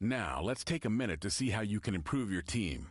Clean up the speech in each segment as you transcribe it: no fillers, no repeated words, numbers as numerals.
Now, let's take a minute to see how you can improve your team.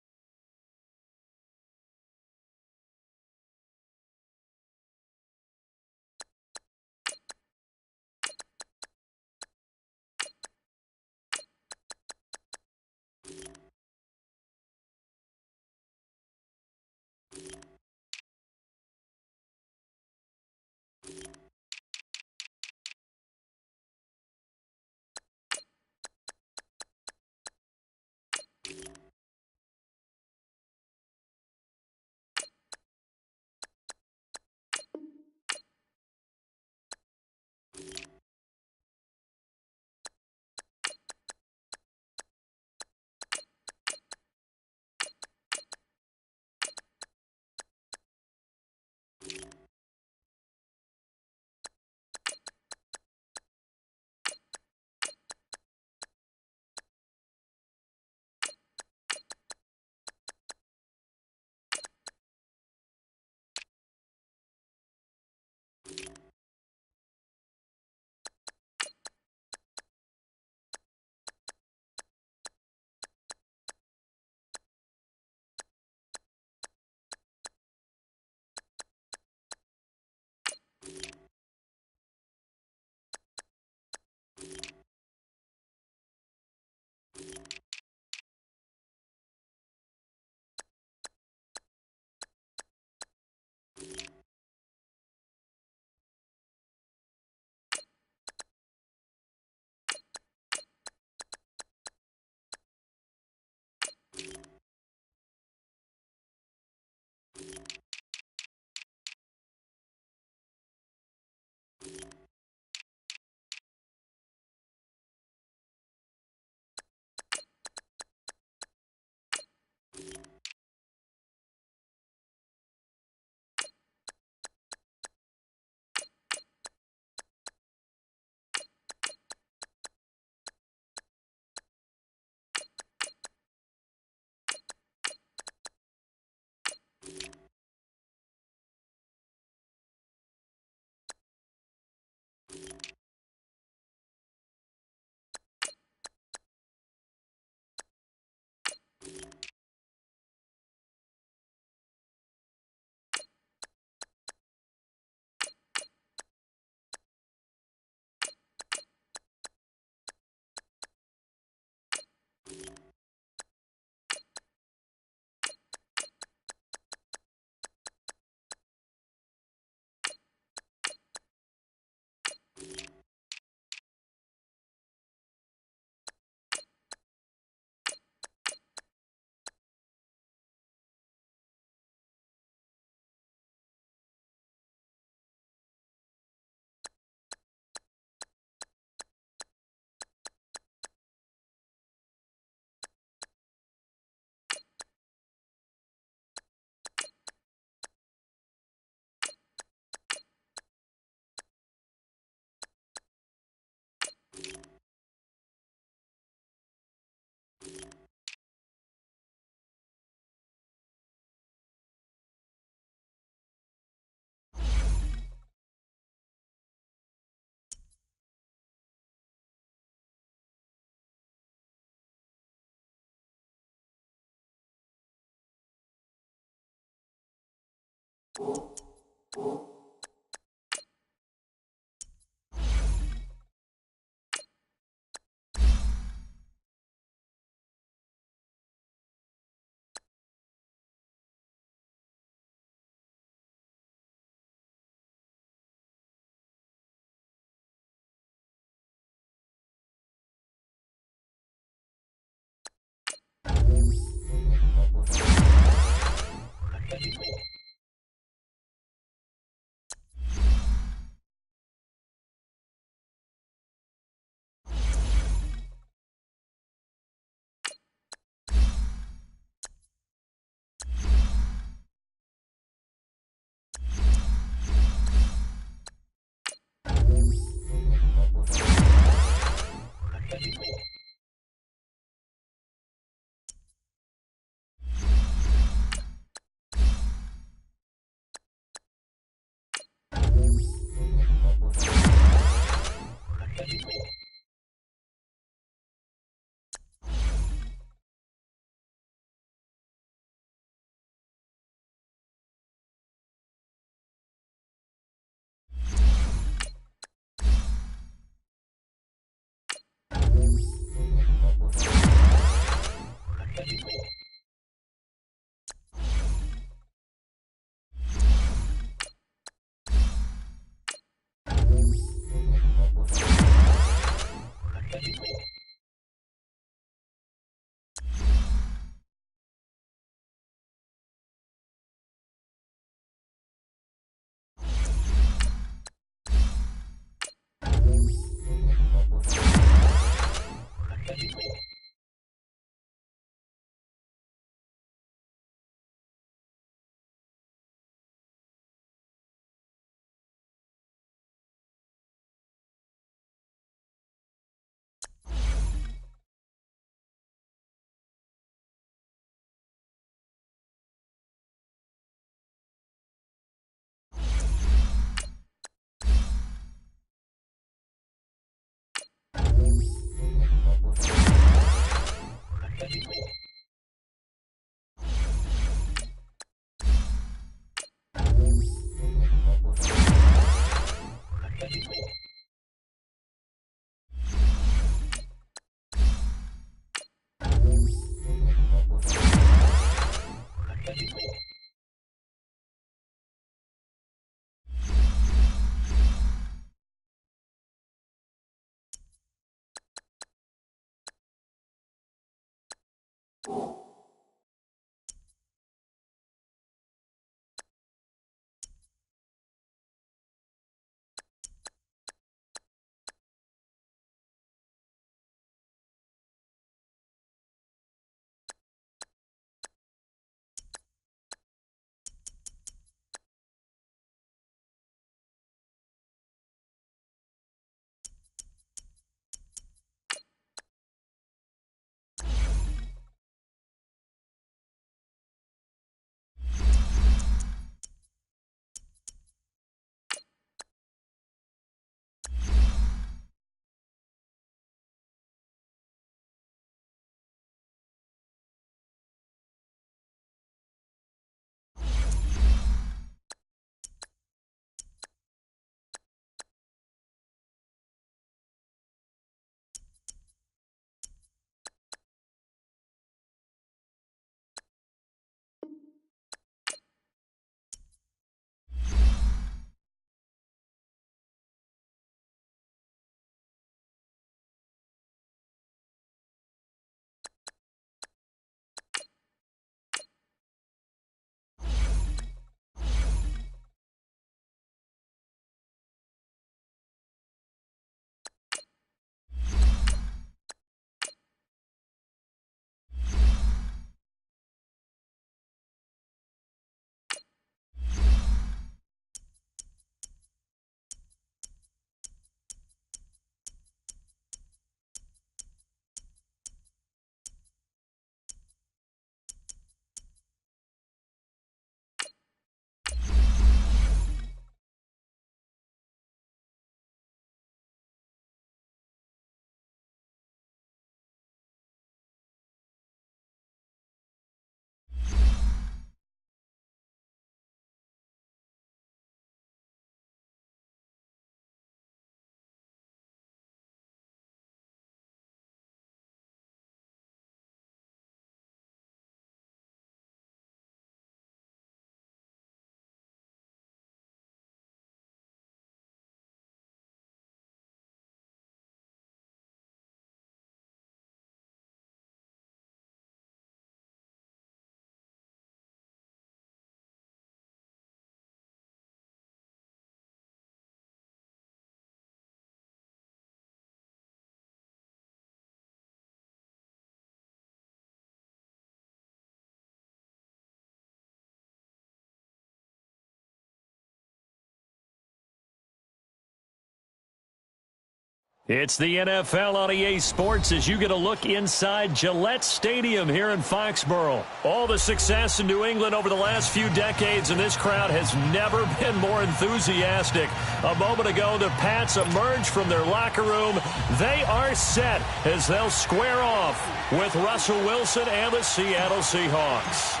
It's the NFL on EA Sports as you get a look inside Gillette Stadium here in Foxborough. All the success in New England over the last few decades, and this crowd has never been more enthusiastic. A moment ago, the Pats emerged from their locker room. They are set as they'll square off with Russell Wilson and the Seattle Seahawks.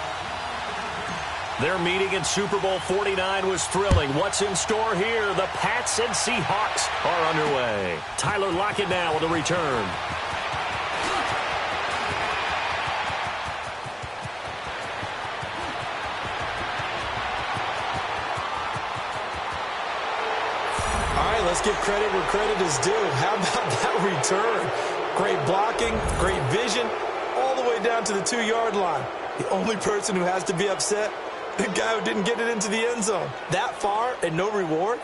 Their meeting in Super Bowl 49 was thrilling. What's in store here? The Pats and Seahawks are underway. Tyler Lockett now with a return. All right, let's give credit where credit is due. How about that return? Great blocking, great vision, all the way down to the 2-yard line. The only person who has to be upset, the guy who didn't get it into the end zone. That far and no reward?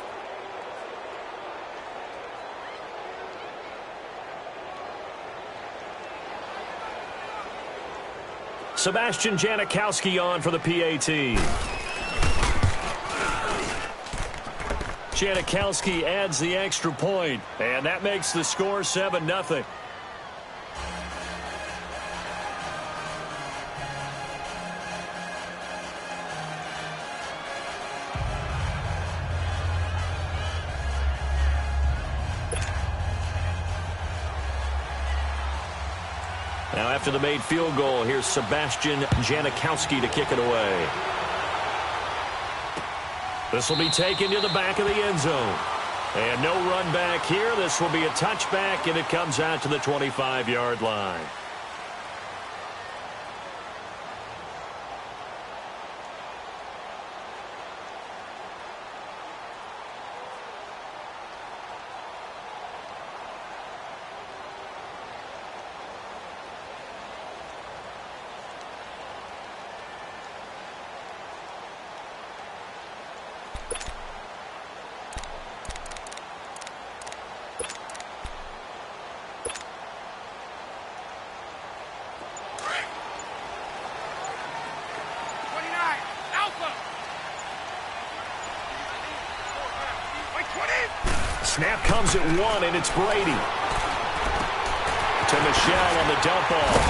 Sebastian Janikowski on for the PAT. Janikowski adds the extra point, and that makes the score 7-0. Now after the made field goal, here's Sebastian Janikowski to kick it away. This will be taken to the back of the end zone. And no run back here. This will be a touchback, and it comes out to the 25-yard line. Snap comes at 1, and it's Brady. To Michelle on the dump off.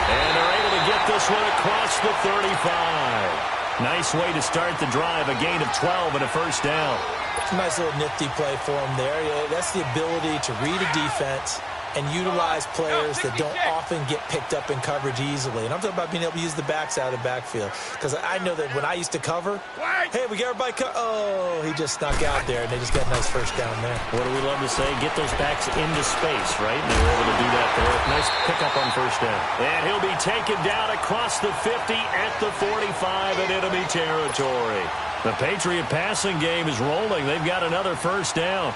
And they're able to get this one across the 35. Nice way to start the drive, a gain of 12 and a first down. It's a nice little nifty play for him there. Yeah, that's the ability to read a defense and utilize players that don't often get picked up in coverage easily. And I'm talking about being able to use the backs out of the backfield. Because I know that when I used to cover, hey, we got everybody oh, he just snuck out there, and they just got a nice first down there. What do we love to say? Get those backs into space, right? And they were able to do that there. Nice pickup on first down. And he'll be taken down across the 50 at the 45 in enemy territory. The Patriot passing game is rolling. They've got another first down.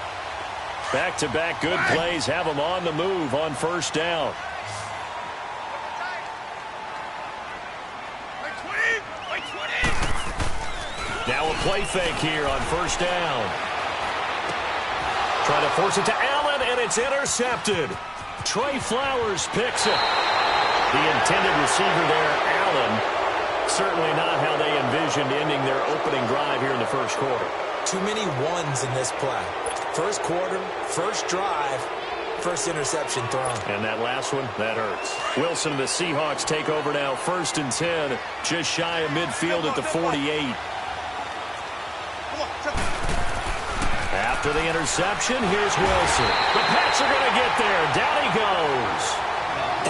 Back-to-back good plays have them on the move on first down. Now a play fake here on first down. Trying to force it to Allen, and it's intercepted. Trey Flowers picks it. The intended receiver there, Allen, certainly not how they envisioned ending their opening drive here in the first quarter. Too many ones in this play. First quarter, first drive, first interception thrown. And that last one, that hurts. Wilson and the Seahawks take over now, 1st and 10, just shy of midfield at the 48. After the interception, here's Wilson. The Pats are going to get there. Down he goes.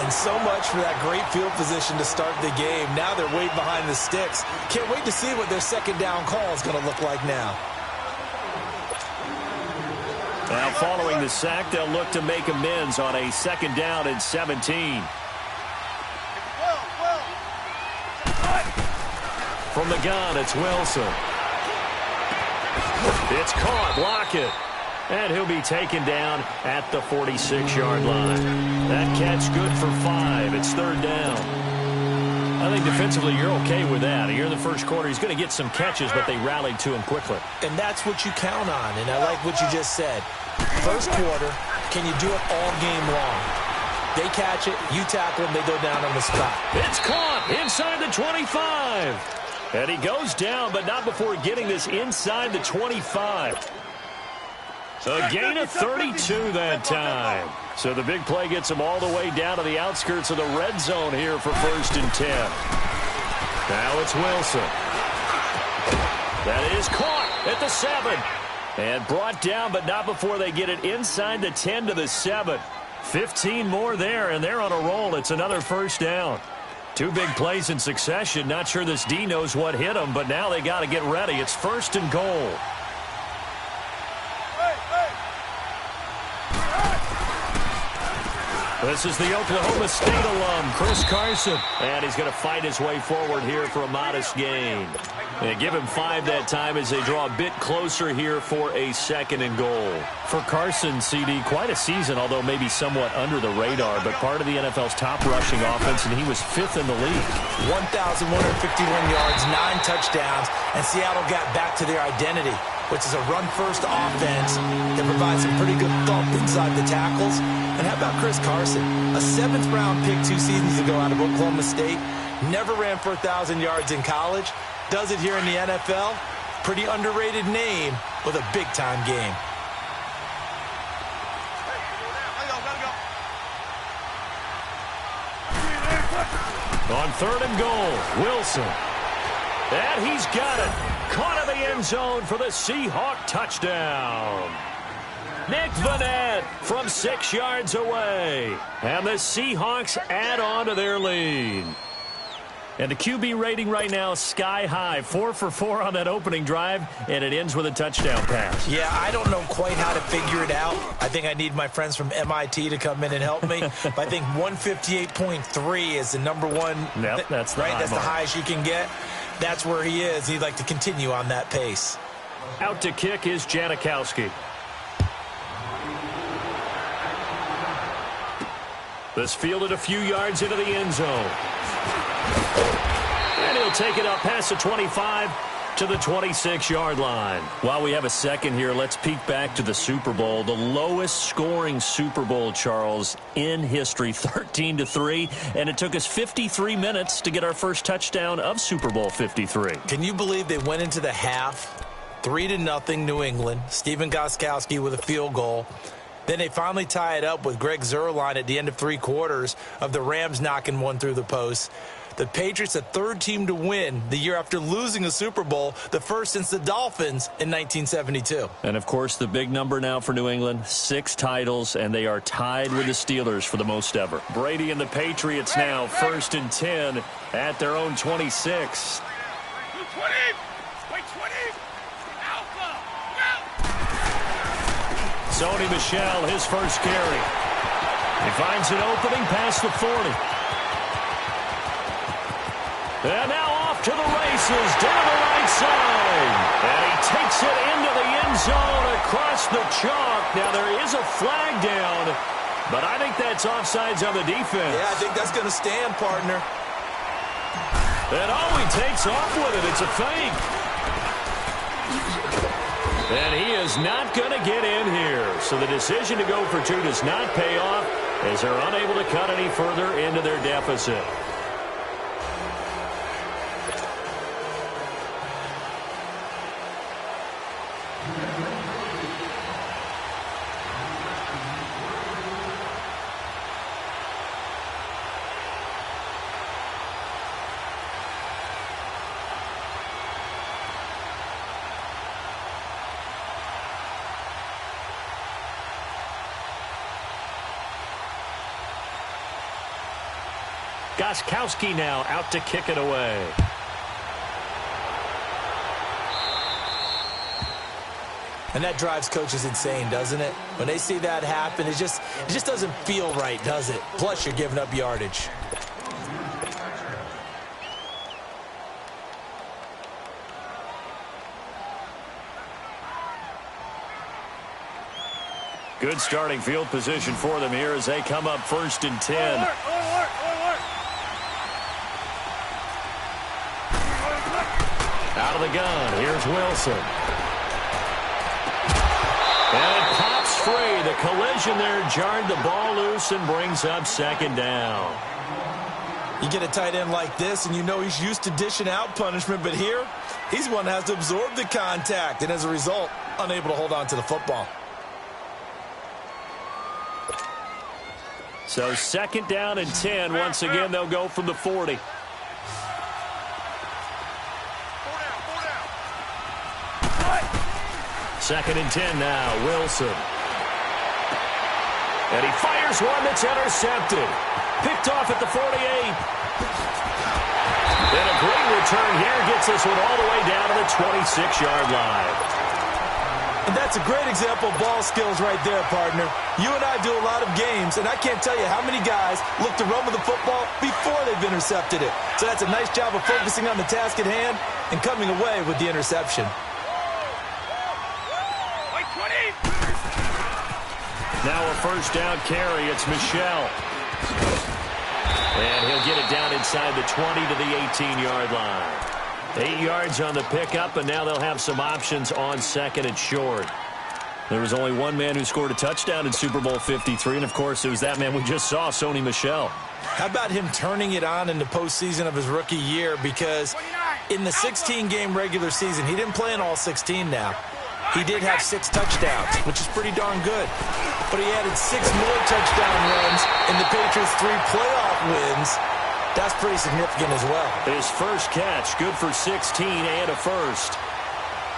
And so much for that great field position to start the game. Now they're way behind the sticks. Can't wait to see what their second down call is going to look like now. Now, following the sack, they'll look to make amends on a 2nd down and 17. From the gun, it's Wilson. It's caught. Block it. And he'll be taken down at the 46-yard line. That catch good for 5. It's 3rd down. I think defensively you're okay with that. Here in the first quarter, he's going to get some catches, but they rallied to him quickly. And that's what you count on, and I like what you just said. First quarter, can you do it all game long? They catch it, you tackle them, they go down on the spot. It's caught inside the 25. And he goes down, but not before getting this inside the 25. A gain of 32 that time. So the big play gets him all the way down to the outskirts of the red zone here for 1st and 10. Now it's Wilson. That is caught at the 7. And brought down, but not before they get it inside the 10 to the 7. 15 more there, and they're on a roll. It's another first down. 2 big plays in succession. Not sure this D knows what hit him, but now they got to get ready. It's 1st and goal. This is the Oklahoma State alum, Chris Carson. And he's going to fight his way forward here for a modest gain. And give him 5 that time as they draw a bit closer here for a 2nd and goal. For Carson, CD, quite a season, although maybe somewhat under the radar, but part of the NFL's top rushing offense, and he was 5th in the league. 1,151 yards, 9 touchdowns, and Seattle got back to their identity, which is a run-first offense that provides some pretty good thump inside the tackles. And how about Chris Carson? A 7th-round pick 2 seasons ago out of Oklahoma State. Never ran for 1,000 yards in college. Does it here in the NFL. Pretty underrated name with a big-time game. On 3rd and goal, Wilson. And he's got it. Caught in the end zone for the Seahawk touchdown. Nick Vanette from 6 yards away. And the Seahawks add on to their lead. And the QB rating right now is sky high. 4 for 4 on that opening drive, and it ends with a touchdown pass. Yeah, I don't know quite how to figure it out. I think I need my friends from MIT to come in and help me. But I think 158.3 is the number one. Yep, that's the right. high That's mark. the highest you can get. That's where he is. He'd like to continue on that pace. Out to kick is Janikowski. This fielded a few yards into the end zone. And he'll take it up past the 25 to the 26-yard line. While we have a second here, let's peek back to the Super Bowl. The lowest scoring Super Bowl, Charles, in history, 13-3. And it took us 53 minutes to get our first touchdown of Super Bowl 53. Can you believe they went into the half 3-0 New England. Steven Gostkowski with a field goal. Then they finally tie it up with Greg Zuerlein at the end of 3 quarters of the Rams knocking one through the post. The Patriots, the third team to win the year after losing a Super Bowl, the first since the Dolphins in 1972. And, of course, the big number now for New England, 6 titles, and they are tied with the Steelers for the most ever. Brady and the Patriots now 1st and 10 at their own 26. Sony Michel, his first carry. He finds an opening past the 40. And now off to the races, down the right side. And he takes it into the end zone across the chalk. Now there is a flag down, but I think that's offsides on the defense. Yeah, I think that's going to stand, partner. And he takes off with it. It's a fake. And he is not going to get in here. So the decision to go for 2 does not pay off as they're unable to cut any further into their deficit. Gostkowski now out to kick it away. And that drives coaches insane, doesn't it? When they see that happen, it just doesn't feel right, does it? Plus, you're giving up yardage. Good starting field position for them here as they come up 1st and 10. Out of the gun, here's Wilson. And it pops free. The collision there jarred the ball loose and brings up 2nd down. You get a tight end like this, and you know he's used to dishing out punishment, but here, he's one that has to absorb the contact, and as a result, unable to hold on to the football. So 2nd down and 10. Once again, they'll go from the 40. Second and 10 now, Wilson. And he fires one that's intercepted. Picked off at the 48. And a great return here gets this one all the way down to the 26-yard line. And that's a great example of ball skills right there, partner. You and I do a lot of games, and I can't tell you how many guys look to run with the football before they've intercepted it. So that's a nice job of focusing on the task at hand and coming away with the interception. Now a 1st down carry. It's Michel. And he'll get it down inside the 20 to the 18-yard line. 8 yards on the pickup, and now they'll have some options on 2nd and short. There was only one man who scored a touchdown in Super Bowl 53, and, of course, it was that man we just saw, Sony Michel. How about him turning it on in the postseason of his rookie year? Because in the 16-game regular season, he didn't play in all 16 now. He did have 6 touchdowns, which is pretty darn good. But he added 6 more touchdown runs in the Patriots' 3 playoff wins. That's pretty significant as well. His first catch, good for 16 and a first.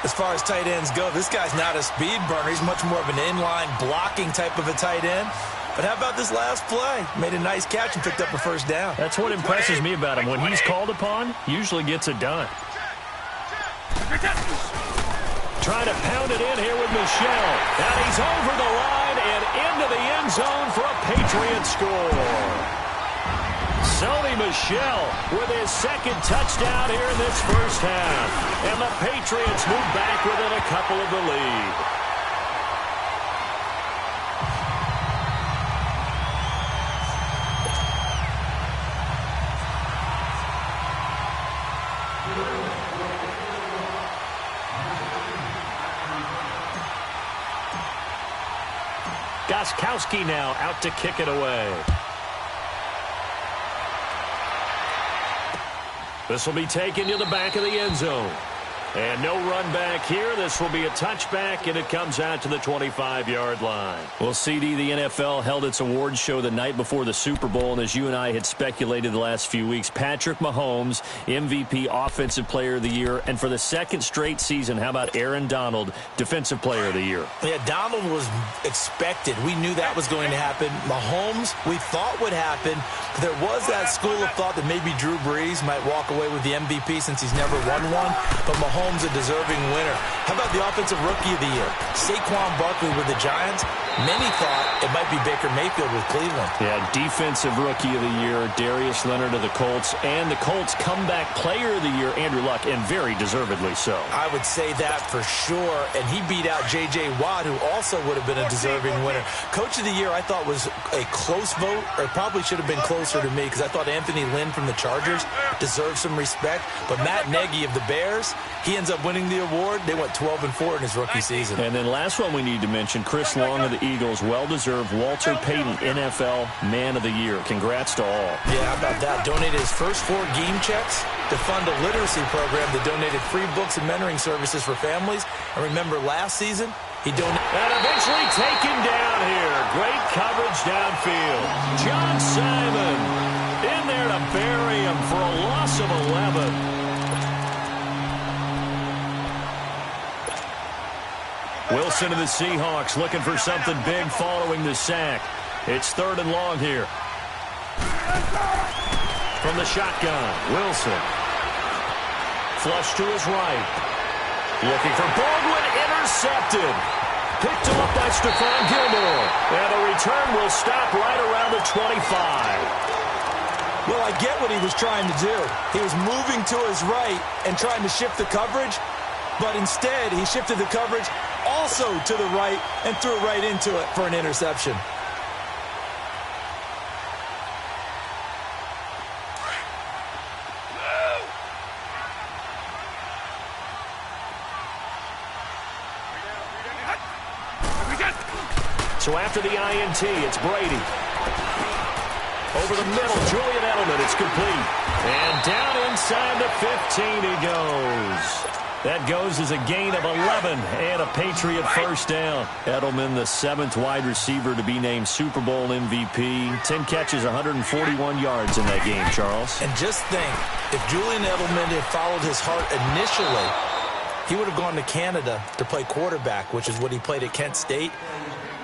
As far as tight ends go, this guy's not a speed burner. He's much more of an inline blocking type of a tight end. But how about this last play? Made a nice catch and picked up a 1st down. That's what impresses me about him. When he's called upon, usually gets it done. Trying to pound it in here with Michel. And he's over the line and into the end zone for a Patriot score. Sony Michel with his 2nd touchdown here in this first half. And the Patriots move back within a couple of the lead. Gostkowski now out to kick it away. This will be taken to the back of the end zone. And no run back here. This will be a touchback, and it comes out to the 25-yard line. Well, CD, the NFL held its awards show the night before the Super Bowl, and as you and I had speculated the last few weeks, Patrick Mahomes, MVP, Offensive Player of the Year, and for the second straight season, how about Aaron Donald, Defensive Player of the Year? Yeah, Donald was expected. We knew that was going to happen. Mahomes, we thought would happen. There was that school of thought that maybe Drew Brees might walk away with the MVP since he's never won one, but Mahomes a deserving winner. How about the Offensive Rookie of the Year? Saquon Barkley with the Giants. Many thought it might be Baker Mayfield with Cleveland. Yeah, Defensive Rookie of the Year, Darius Leonard of the Colts, and the Colts Comeback Player of the Year, Andrew Luck, and very deservedly so. I would say that for sure, and he beat out J.J. Watt, who also would have been a deserving winner. Coach of the Year, I thought was a close vote, or probably should have been closer to me, because I thought Anthony Lynn from the Chargers deserved some respect, but Matt Nagy of the Bears, he ends up winning the award. They went 12-4 in his rookie season. And then last one we need to mention, Chris Long of the Eagles, well-deserved Walter Payton NFL Man of the Year. Congrats to all. Yeah, how about that? Donated his first 4 game checks to fund a literacy program that donated free books and mentoring services for families. And remember, last season, he donated. And eventually taken down here. Great coverage downfield. John Simon in there to bury him for a loss of 11. Wilson of the Seahawks looking for something big following the sack. It's 3rd and long here. From the shotgun, Wilson. Flush to his right. Looking for Baldwin, intercepted. Picked him up by Stephon Gilmore. And the return will stop right around the 25. Well, I get what he was trying to do. He was moving to his right and trying to shift the coverage, but instead he shifted the coverage also to the right and threw it right into it for an interception. So after the INT, it's Brady. Over the middle, Julian Edelman, it's complete. And down inside the 15 he goes. That goes as a gain of 11 and a Patriot first down. Edelman, the 7th wide receiver to be named Super Bowl MVP. 10 catches, 141 yards in that game, Charles. And just think, if Julian Edelman had followed his heart initially, he would have gone to Canada to play quarterback, which is what he played at Kent State.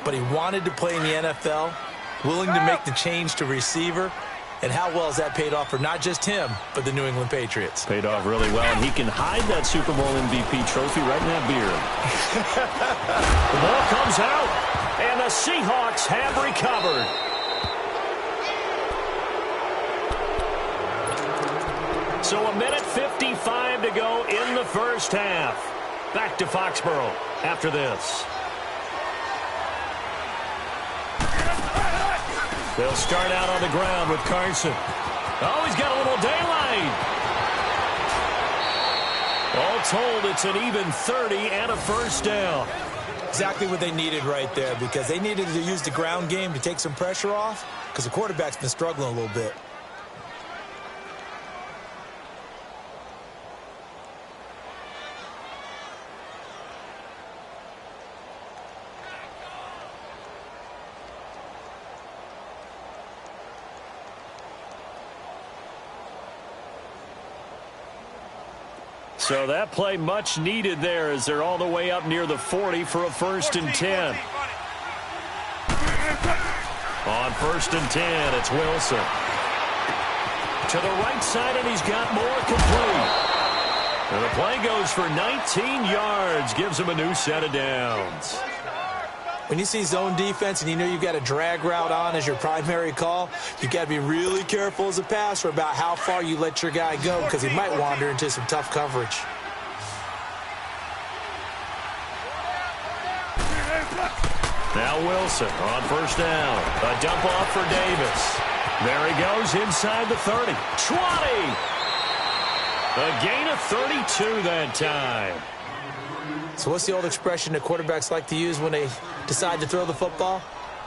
But he wanted to play in the NFL, willing to make the change to receiver. And how well has that paid off for not just him, but the New England Patriots? Paid off really well, and he can hide that Super Bowl MVP trophy right in that beard. The ball comes out, and the Seahawks have recovered. So 1:55 to go in the first half. Back to Foxborough after this. They'll start out on the ground with Carson. Oh, he's got a little daylight. All told, it's an even 30 and a first down. Exactly what they needed right there, because they needed to use the ground game to take some pressure off, because the quarterback's been struggling a little bit. So that play much needed there as they're all the way up near the 40 for a 1st and 10. On 1st and 10, it's Wilson. To the right side, and he's got more complete. And the play goes for 19 yards, gives him a new set of downs. When you see zone defense and you know you've got a drag route on as your primary call, you've got to be really careful as a passer about how far you let your guy go, because he might wander into some tough coverage. Now Wilson on 1st down. A dump off for Davis. There he goes inside the 30. 20! A gain of 32 that time. So what's the old expression that quarterbacks like to use when they decide to throw the football?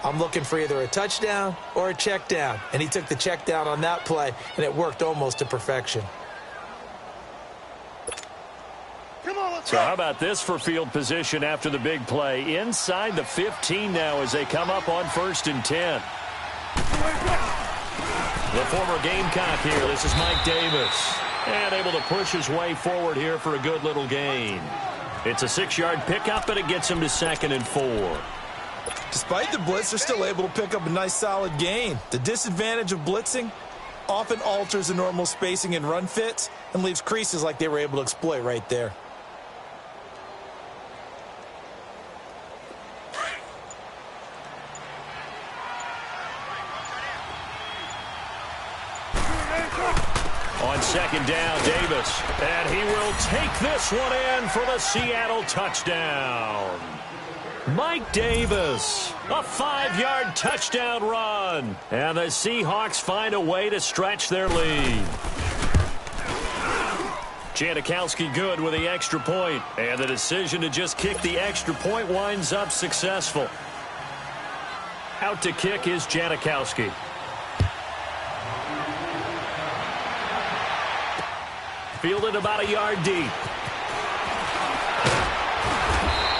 I'm looking for either a touchdown or a check down. And he took the check down on that play, and it worked almost to perfection. So how about this for field position after the big play? Inside the 15 now as they come up on 1st and 10. The former Gamecock here. This is Mike Davis. And able to push his way forward here for a good little gain. It's a 6-yard pickup, and it gets him to 2nd and 4. Despite the blitz, they're still able to pick up a nice solid gain. The disadvantage of blitzing often alters the normal spacing and run fits and leaves creases like they were able to exploit right there. On 2nd down, Davis. And he will take this one in for the Seattle touchdown. Mike Davis, a 5-yard touchdown run. And the Seahawks find a way to stretch their lead. Janikowski good with the extra point. And the decision to just kick the extra point winds up successful. Out to kick is Janikowski. Fielded about a yard deep.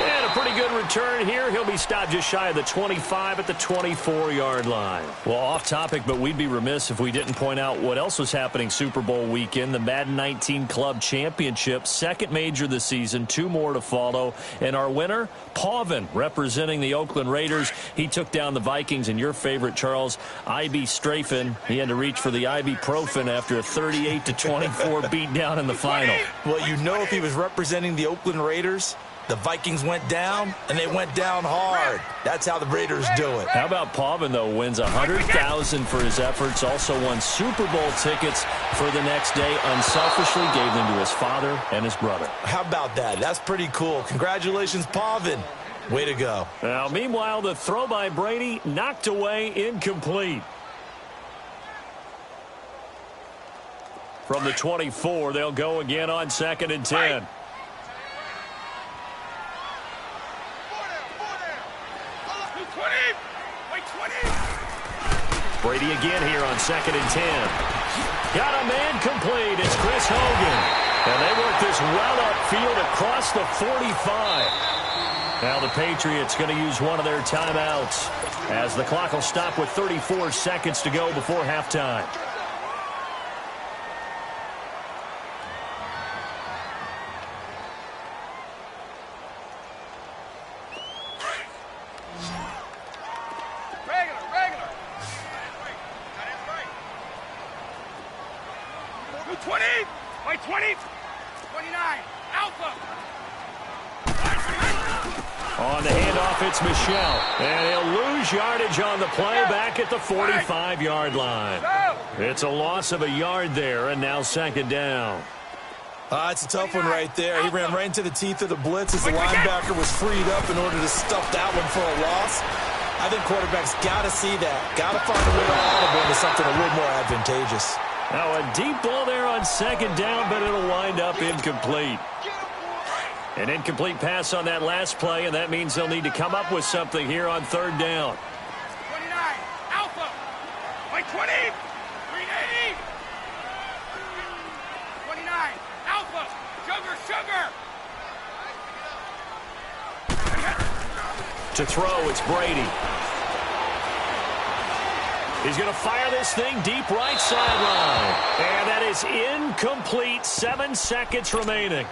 And a pretty good return here. He'll be stopped just shy of the 25 at the 24-yard line. Well, off topic, but we'd be remiss if we didn't point out what else was happening Super Bowl weekend. The Madden 19 Club Championship, second major this season, 2 more to follow. And our winner, Pauvin, representing the Oakland Raiders. He took down the Vikings, and your favorite, Charles, IB Strafen. He had to reach for the ibuprofen after a 38-24 beatdown in the final. Well, you know, if he was representing the Oakland Raiders, the Vikings went down, and they went down hard. That's how the Raiders do it. How about Pauvin, though, wins $100,000 for his efforts, also won Super Bowl tickets for the next day, unselfishly gave them to his father and his brother. How about that? That's pretty cool. Congratulations, Pauvin. Way to go. Now, meanwhile, the throw by Brady knocked away, incomplete. From the 24, they'll go again on 2nd and 10. Brady again here on 2nd and 10. Got a man complete. It's Chris Hogan. And they work this well upfield across the 45. Now the Patriots going to use one of their timeouts as the clock will stop with 34 seconds to go before halftime. On the handoff, it's Michel. And he'll lose yardage on the play back at the 45-yard line. It's a loss of a yard there, and now 2nd down. It's a tough one right there. He ran right into the teeth of the blitz as the linebacker was freed up in order to stuff that one for a loss. I think quarterbacks got to see that. Got to find a way to audible into something a little more advantageous. Now a deep ball there on 2nd down, but it'll wind up incomplete. An incomplete pass on that last play, and that means they'll need to come up with something here on 3rd down. 29, Alpha, by 20, 380. 29, Alpha, sugar. To throw, it's Brady. He's going to fire this thing deep right sideline. And that is incomplete. 7 seconds remaining.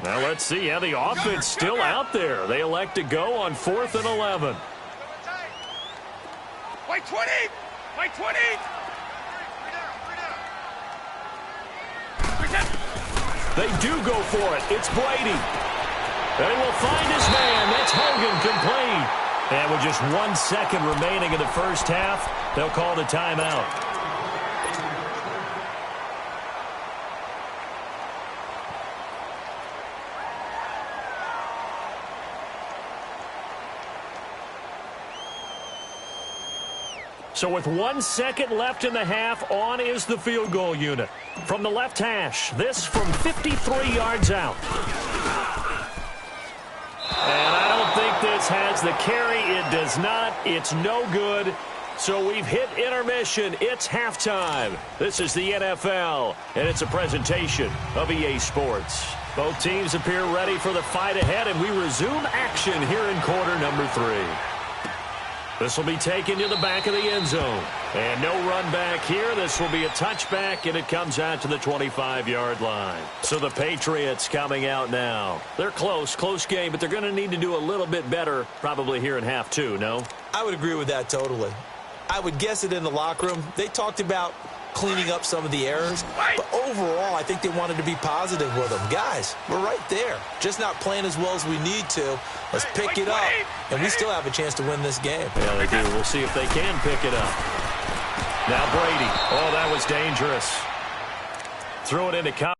Now let's see how the offense still out there. They elect to go on 4th and 11. By 20, by 20. They do go for it. It's Brady. They will find his man. That's Hogan complete. And with just 1 second remaining in the first half, they'll call the timeout. So with 1 second left in the half, on is the field goal unit. From the left hash, this from 53 yards out. And I don't think this has the carry. It does not. It's no good. So we've hit intermission. It's halftime. This is the NFL, and it's a presentation of EA Sports. Both teams appear ready for the fight ahead, and we resume action here in quarter number 3. This will be taken to the back of the end zone. And no run back here. This will be a touchback, and it comes out to the 25-yard line. So the Patriots coming out now. They're close game, but they're going to need to do a little bit better probably here in half 2, no? I would agree with that totally. I would guess it in the locker room. They talked about cleaning up some of the errors, but overall, I think they wanted to be positive with them. Guys, we're right there. Just not playing as well as we need to. Let's pick it up, and we still have a chance to win this game. Yeah, they do. We'll see if they can pick it up. Now Brady. Oh, that was dangerous. Throw it into coverage.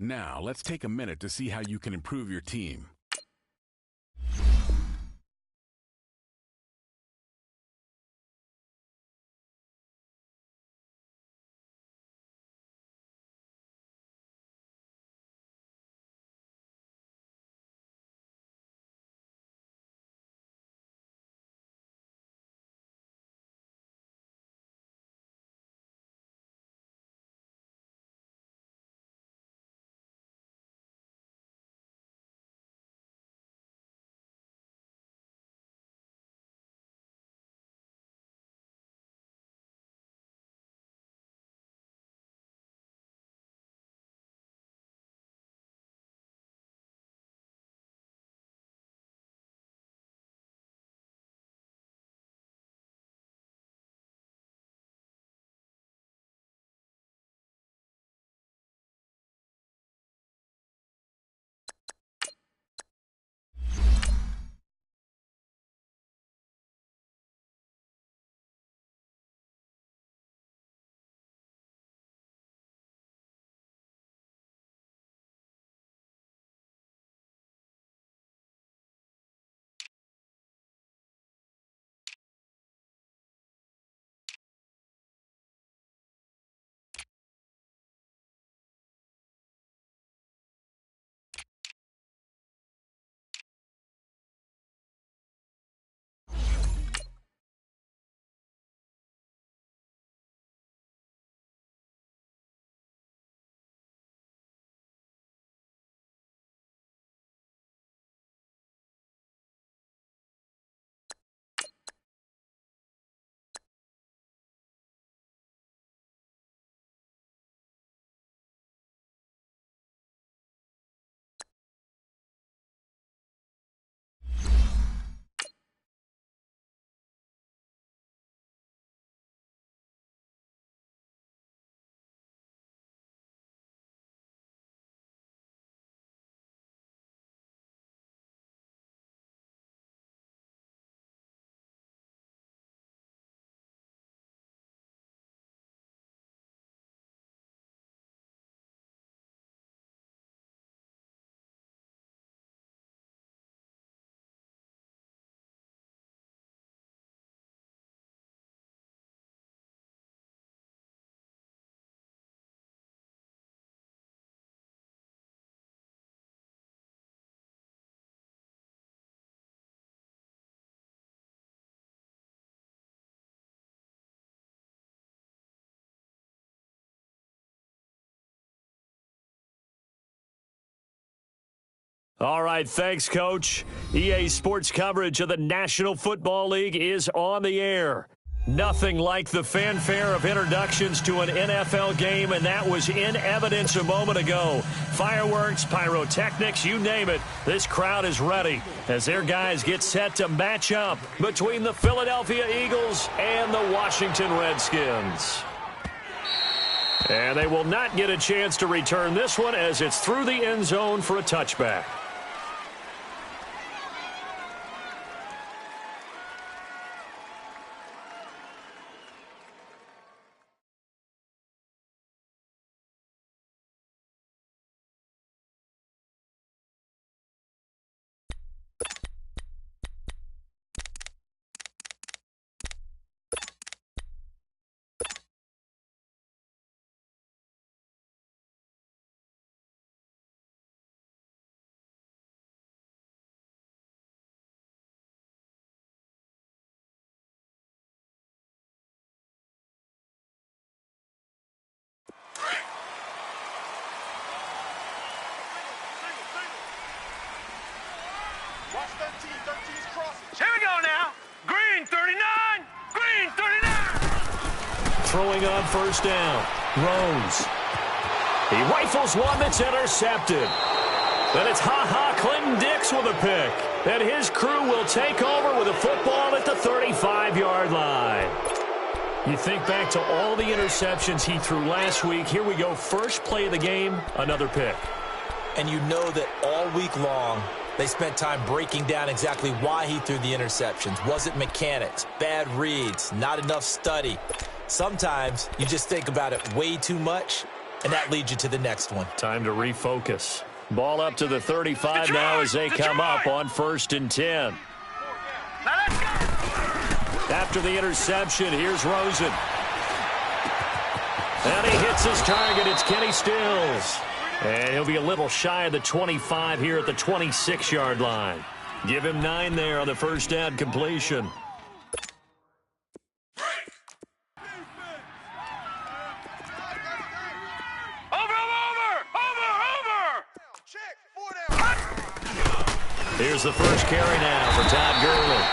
Now, let's take a minute to see how you can improve your team. All right, thanks, Coach. EA Sports coverage of the National Football League is on the air. Nothing like the fanfare of introductions to an NFL game, and that was in evidence a moment ago. Fireworks, pyrotechnics, you name it. This crowd is ready as their guys get set to match up between the Philadelphia Eagles and the Washington Redskins. And they will not get a chance to return this one as it's through the end zone for a touchback. Here we go now. Green 39. Green 39. Throwing on first down. Rose. He rifles one that's intercepted. Then it's Clinton Dix with a pick. And his crew will take over with a football at the 35-yard line. You think back to all the interceptions he threw last week. Here we go. First play of the game, another pick. And you know that all week long, they spent time breaking down exactly why he threw the interceptions. Was it mechanics, bad reads, not enough study? Sometimes you just think about it way too much, and that leads you to the next one. Time to refocus. Ball up to the 35 now as they come up on 1st and 10. Now let's go. After the interception, here's Rosen. And he hits his target. It's Kenny Stills. And he'll be a little shy of the 25 here at the 26-yard line. Give him 9 there on the first down completion. Here's the first carry now for Todd Gurley.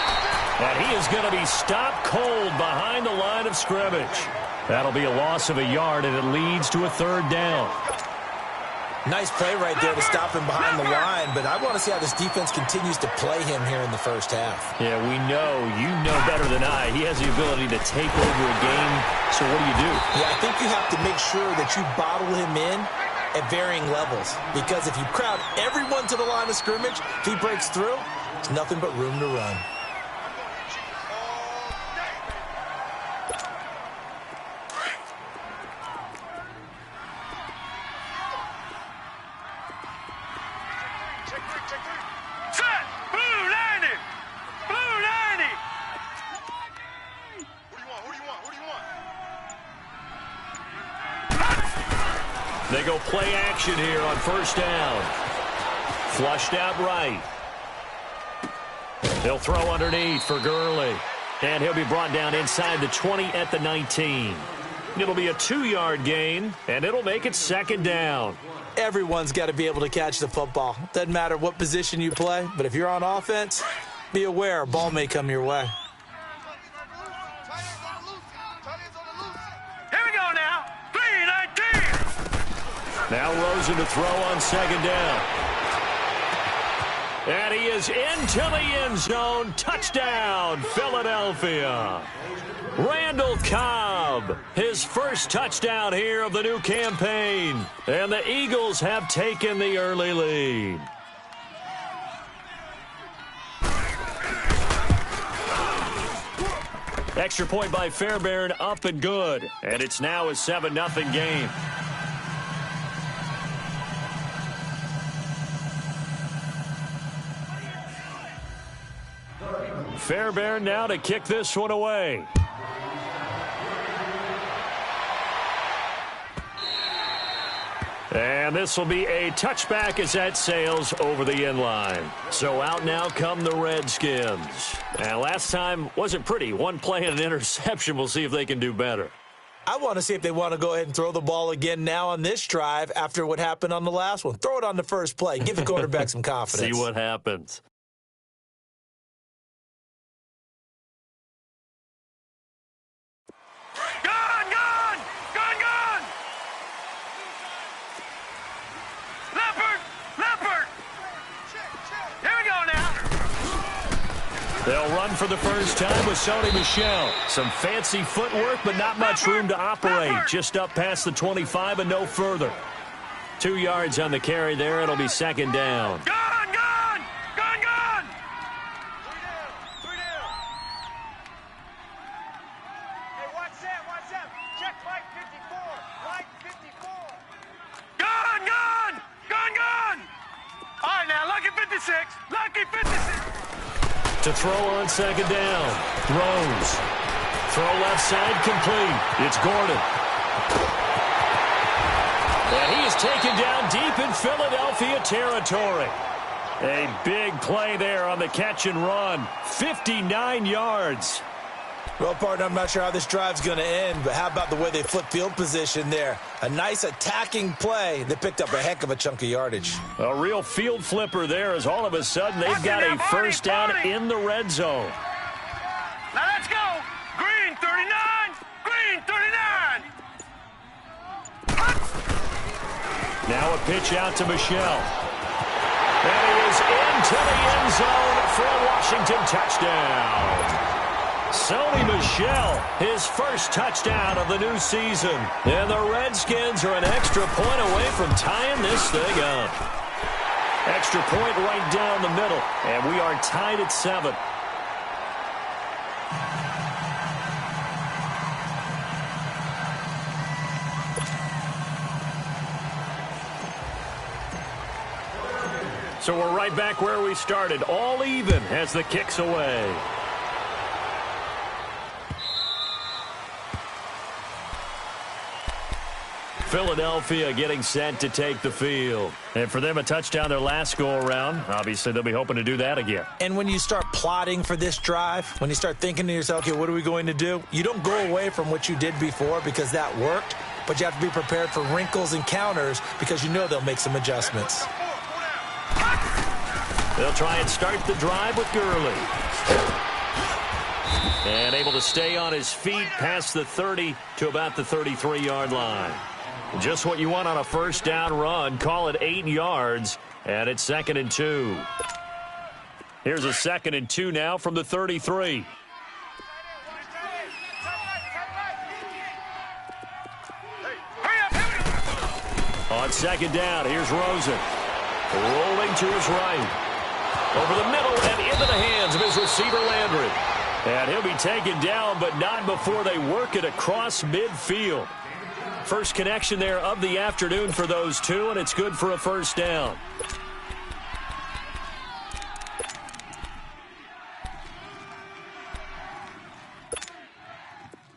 And he is going to be stopped cold behind the line of scrimmage. That'll be a loss of a yard, and it leads to a 3rd down. Nice play right there to stop him behind the line, but I want to see how this defense continues to play him here in the first half. Yeah, we know. You know better than I. He has the ability to take over a game, so what do? Yeah, I think you have to make sure that you bottle him in at varying levels, because if you crowd everyone to the line of scrimmage, if he breaks through, there's nothing but room to run. Set. Blue 90. Blue 90. Who do you want? They go play action here on first down. Flushed out right. He'll throw underneath for Gurley. And he'll be brought down inside the 20 at the 19. It'll be a 2-yard gain, and it'll make it 2nd down. Everyone's got to be able to catch the football. Doesn't matter what position you play, but if you're on offense, be aware a ball may come your way. Here we go now. 3-19. Now Rosen to throw on 2nd down. And he is into the end zone. Touchdown, Philadelphia. Randall Cobb, his first touchdown here of the new campaign. And the Eagles have taken the early lead. Extra point by Fairbairn, up and good. And it's now a 7-0 game. Fairbairn now to kick this one away. And this will be a touchback as that sails over the end line. So out now come the Redskins. And last time wasn't pretty. One play and an interception. We'll see if they can do better. I want to see if they want to go ahead and throw the ball again now on this drive after what happened on the last one. Throw it on the first play. Give the quarterback some confidence. See what happens. They'll run for the first time with Sony Michel. Some fancy footwork, but not much room to operate. Just up past the 25 and no further. 2 yards on the carry there. It'll be second down. Gone! Three down. Hey, watch that. Check light 54. Light 54. Gone! All right, now, lucky 56. To throw on second down. Throws. Throw left side complete. It's Gordon. And he is taken down deep in Philadelphia territory. A big play there on the catch and run. 59 yards. Well, partner, I'm not sure how this drive's going to end, but how about the way they flip field position there? A nice attacking play. They picked up a heck of a chunk of yardage. A real field flipper there as all of a sudden they've got a first down in the red zone. Now let's go. Green 39. Now a pitch out to Michel. And he is into the end zone for a Washington touchdown. Sony Michel, his first touchdown of the new season. And the Redskins are an extra point away from tying this thing up. Extra point right down the middle. And we are tied at 7. So we're right back where we started. All even as the kick's away. Philadelphia getting set to take the field. And for them, a touchdown their last go-around. Obviously, they'll be hoping to do that again. And when you start plotting for this drive, when you start thinking to yourself, okay, what are we going to do? You don't go away from what you did before because that worked, but you have to be prepared for wrinkles and counters because you know they'll make some adjustments. They'll try and start the drive with Gurley. And able to stay on his feet past the 30 to about the 33-yard line. Just what you want on a first down run. Call it 8 yards, and it's 2nd and 2. Here's a 2nd and 2 now from the 33. On second down, here's Rosen. Rolling to his right. Over the middle and into the hands of his receiver, Landry. And he'll be taken down, but not before they work it across midfield. First connection there of the afternoon for those two, and it's good for a first down.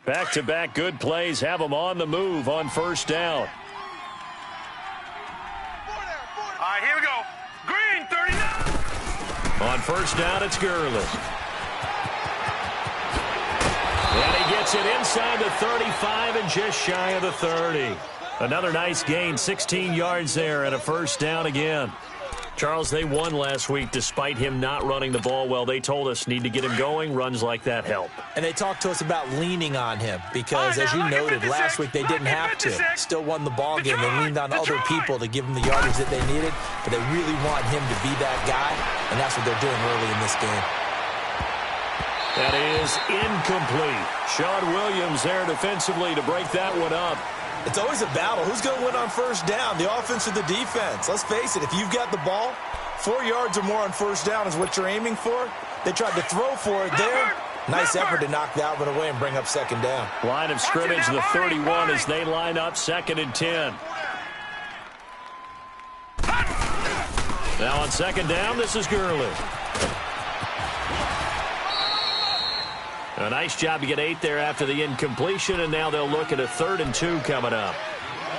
Back-to-back good plays have them on the move on first down. All right, here we go. Green 39. On first down, it's Gurley. And he gets it inside the 35 and just shy of the 30. Another nice gain, 16 yards there and a first down again. Charles, they won last week despite him not running the ball well. They told us need to get him going. Runs like that help. And they talked to us about leaning on him because, as you noted, last week they didn't have to. Still won the ball game. They leaned on other people to give them the yardage that they needed, but they really want him to be that guy, and that's what they're doing early in this game. That is incomplete. Sean Williams there defensively to break that one up. It's always a battle. Who's going to win on first down, the offense or the defense? Let's face it, if you've got the ball, 4 yards or more on first down is what you're aiming for. They tried to throw for it there. Nice effort to knock that one away and bring up second down. Line of scrimmage, the 31 as they line up 2nd and 10. Now on second down, this is Gurley. A nice job to get 8 there after the incompletion, and now they'll look at a 3rd and 2 coming up.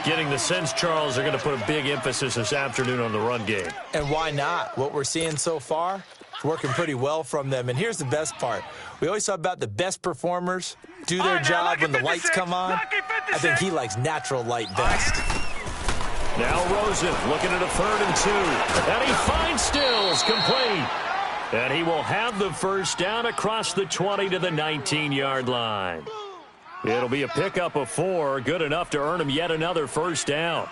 Getting the sense, Charles, they're going to put a big emphasis this afternoon on the run game. And why not? What we're seeing so far is working pretty well from them. And here's the best part. We always talk about the best performers do their job when the lights come on. I think he likes natural light best. Now Rosen looking at a 3rd and 2. And he finds Stills complete. And he will have the first down across the 20 to the 19-yard line. It'll be a pickup of 4, good enough to earn him yet another first down.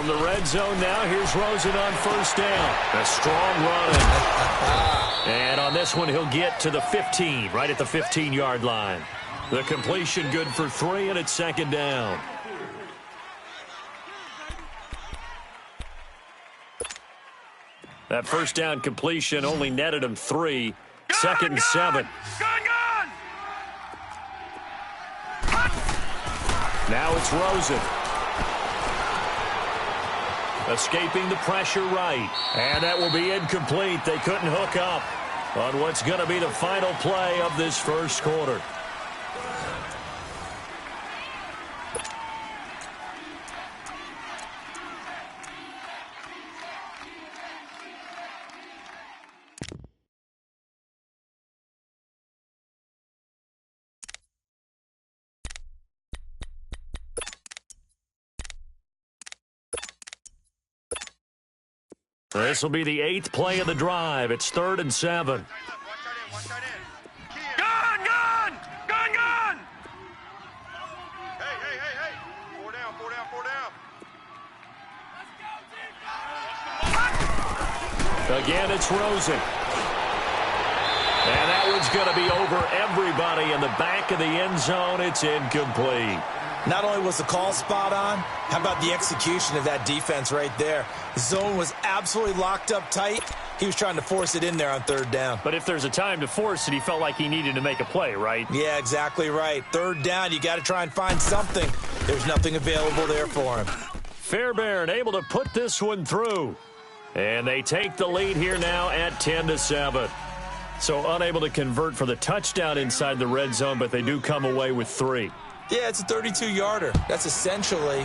From the red zone now, here's Rosen on first down. A strong run. And on this one, he'll get to the 15, right at the 15-yard line. The completion good for 3, and it's second down. That first down completion only netted him 3. Second and 7. Gun! Now it's Rosen. Escaping the pressure right. And that will be incomplete. They couldn't hook up on what's going to be the final play of this first quarter. This will be the 8th play of the drive. It's 3rd and 7. Gun! Hey. 4 down. Again, it's Rosen. And that one's going to be over everybody in the back of the end zone. It's incomplete. Not only was the call spot on, how about the execution of that defense right there? The zone was absolutely locked up tight. He was trying to force it in there on 3rd down. But if there's a time to force it, he felt like he needed to make a play, right? Yeah, exactly right. 3rd down, you got to try and find something. There's nothing available there for him. Fairbairn able to put this one through. And they take the lead here now at 10-7. So unable to convert for the touchdown inside the red zone, but they do come away with 3. Yeah, it's a 32-yarder. That's essentially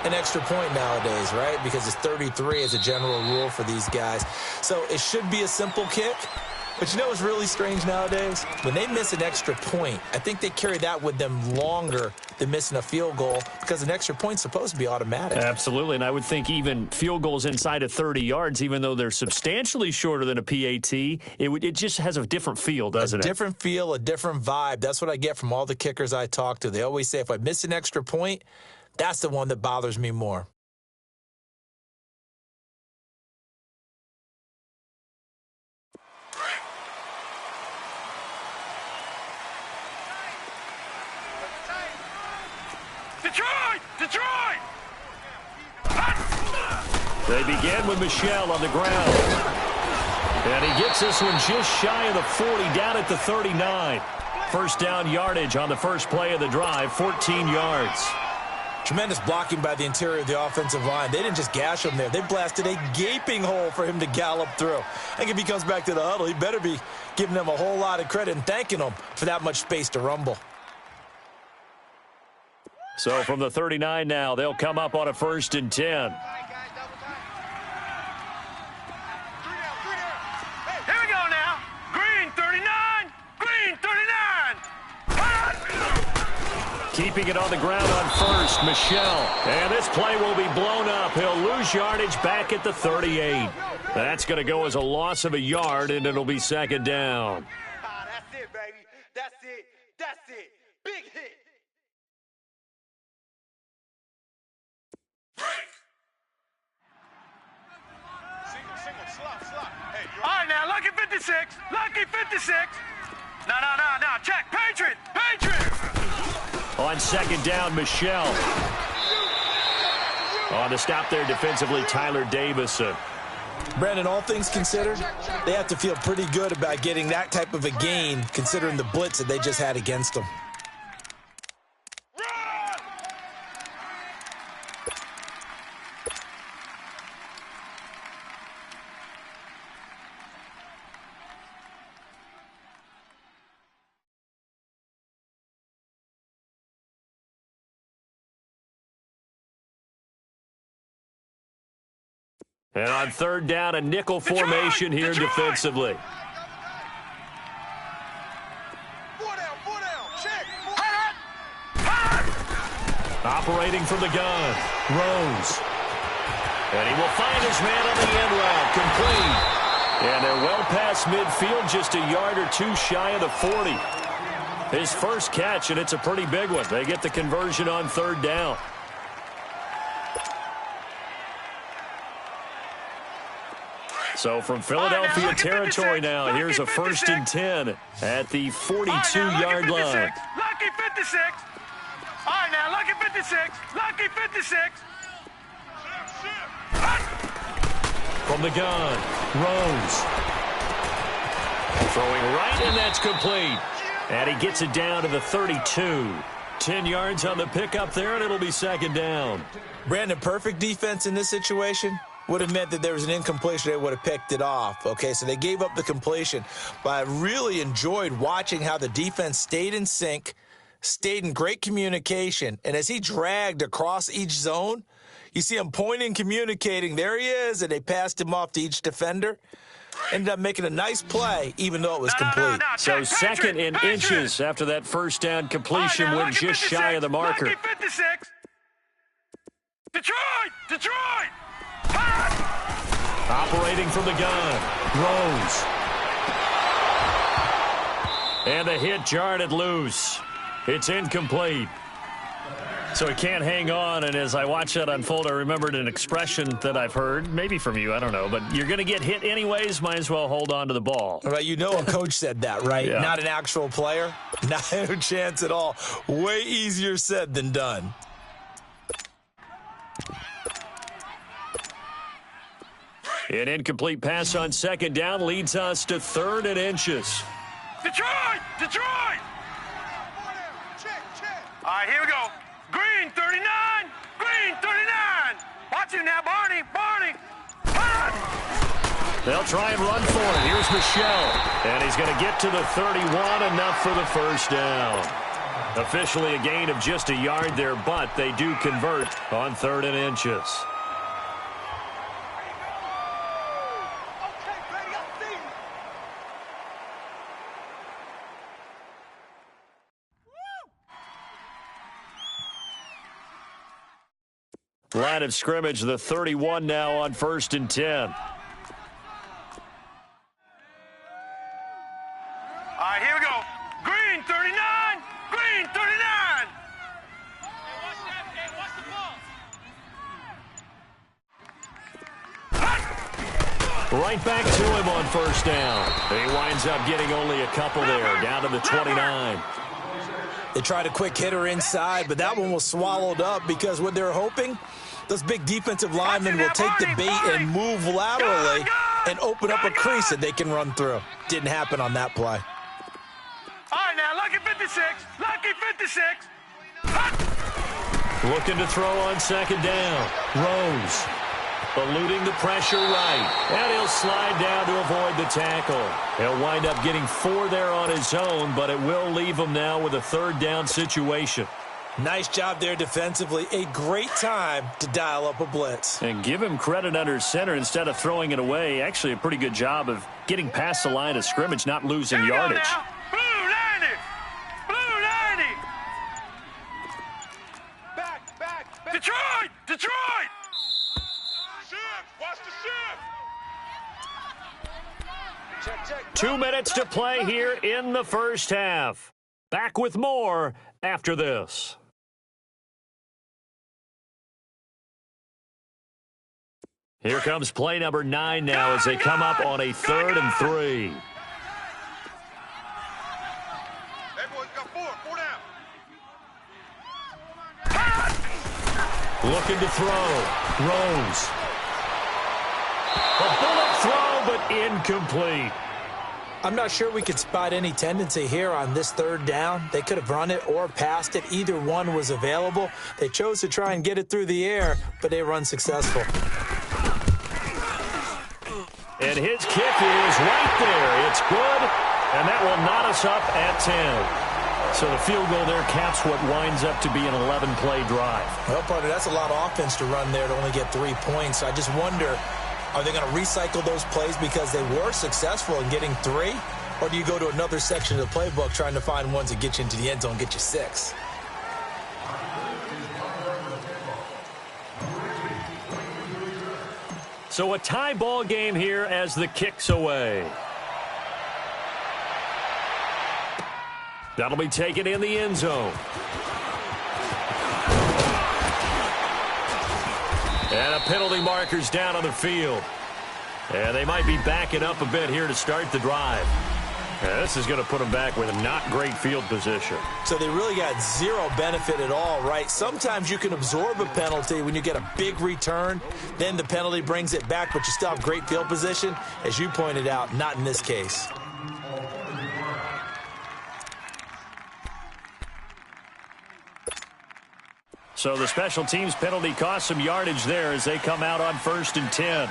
an extra point nowadays, right? Because it's 33 as a general rule for these guys. So it should be a simple kick. But you know what's really strange nowadays? When they miss an extra point, I think they carry that with them longer than missing a field goal because an extra point's supposed to be automatic. Absolutely, and I would think even field goals inside of 30 yards, even though they're substantially shorter than a PAT, it just has a different feel, doesn't it? A different feel, a different vibe. That's what I get from all the kickers I talk to. They always say if I miss an extra point, that's the one that bothers me more. Detroit! They begin with Michel on the ground. And he gets this one just shy of the 40, down at the 39. First down yardage on the first play of the drive, 14 yards. Tremendous blocking by the interior of the offensive line. They didn't just gash him there. They blasted a gaping hole for him to gallop through. I think if he comes back to the huddle, he better be giving them a whole lot of credit and thanking them for that much space to rumble. So from the 39 now, they'll come up on a 1st and 10. Here we go now. Green 39. Keeping it on the ground on first, Michel. And this play will be blown up. He'll lose yardage back at the 38. That's going to go as a loss of a yard, and it'll be second down. That's it, baby. That's it. Big hit. Single, slot. Hey, all right, now, lucky 56. No, check. Patriot. On second down, Michel. On to stop there defensively, Tyler Davison. Brandon, all things considered, they have to feel pretty good about getting that type of a gain, considering the blitz that they just had against them. And on third down, a nickel formation here defensively. Four down. Check. Operating from the gun, Rose. And he will find his man on the end route, complete. And they're well past midfield, just a yard or two shy of the 40. His first catch, and it's a pretty big one. They get the conversion on third down. So from Philadelphia territory now, here's a 1st and 10 at the 42-yard line. Lucky 56. All right, now, lucky 56. Lucky 56. From the gun, Rose. Throwing right, and that's complete. And he gets it down to the 32. 10 yards on the pickup there, and it'll be 2nd down. Brandon, perfect defense in this situation would have meant that there was an incompletion. They would have picked it off. Okay, so they gave up the completion. But I really enjoyed watching how the defense stayed in sync, stayed in great communication. And as he dragged across each zone, you see him pointing, communicating. There he is, and they passed him off to each defender. Ended up making a nice play, even though it was complete. So 2nd and inches after that 1st down completion, right, now, went just 56, shy of the marker. Lucky 56. Detroit! Operating from the gun, Rose. And the hit jarred it loose. It's incomplete. So he can't hang on, and as I watched that unfold, I remembered an expression that I've heard, maybe from you, I don't know, but you're going to get hit anyways, might as well hold on to the ball. Right, you know a coach said that, right? Yeah. Not an actual player. Not a chance at all. Way easier said than done. An incomplete pass on 2nd down leads us to 3rd and inches. Detroit! All right, here we go. Green 39. Green 39. Watch him now, Barney. They'll try and run for it. Here's Michelle. And he's going to get to the 31, enough for the 1st down. Officially a gain of just a yard there, but they do convert on 3rd and inches. Line of scrimmage, the 31 now on 1st and 10. All right, here we go. Green 39. Green 39. Right back to him on 1st down. He winds up getting only a couple there, down to the 29. They tried a quick hitter inside, but that one was swallowed up because what they're hoping, those big defensive linemen will take the bait and move laterally and open up a crease that they can run through. Didn't happen on that play. All right, now, lucky 56. Lucky 56. Looking to throw on 2nd down. Rose. Eluding the pressure right. And he'll slide down to avoid the tackle. He'll wind up getting 4 there on his own, but it will leave him now with a 3rd down situation. Nice job there defensively. A great time to dial up a blitz. And give him credit under center instead of throwing it away. Actually a pretty good job of getting past the line of scrimmage, not losing yardage. Blue 90. Blue 90. Back. Detroit. Watch the shift. Check. 2 minutes to play here in the 1st half. Back with more after this. Here comes play number 9 now as they come up on a 3rd and 3. Looking to throw. Rose. A bullet throw, but incomplete. I'm not sure we could spot any tendency here on this 3rd down. They could have run it or passed it. Either one was available. They chose to try and get it through the air, but they were unsuccessful. And his kick is right there. It's good, and that will knot us up at 10. So the field goal there caps what winds up to be an 11-play drive. Well, partner, that's a lot of offense to run there to only get 3 points. I just wonder, are they going to recycle those plays because they were successful in getting 3? Or do you go to another section of the playbook trying to find ones that get you into the end zone, get you 6? So a tie ball game here as the kick's away. That'll be taken in the end zone. And a penalty marker's down on the field. And they might be backing up a bit here to start the drive. And this is going to put them back with a not great field position. So they really got zero benefit at all, right? Sometimes you can absorb a penalty when you get a big return. Then the penalty brings it back, but you still have great field position. As you pointed out, not in this case. So the special teams penalty cost some yardage there as they come out on 1st and 10.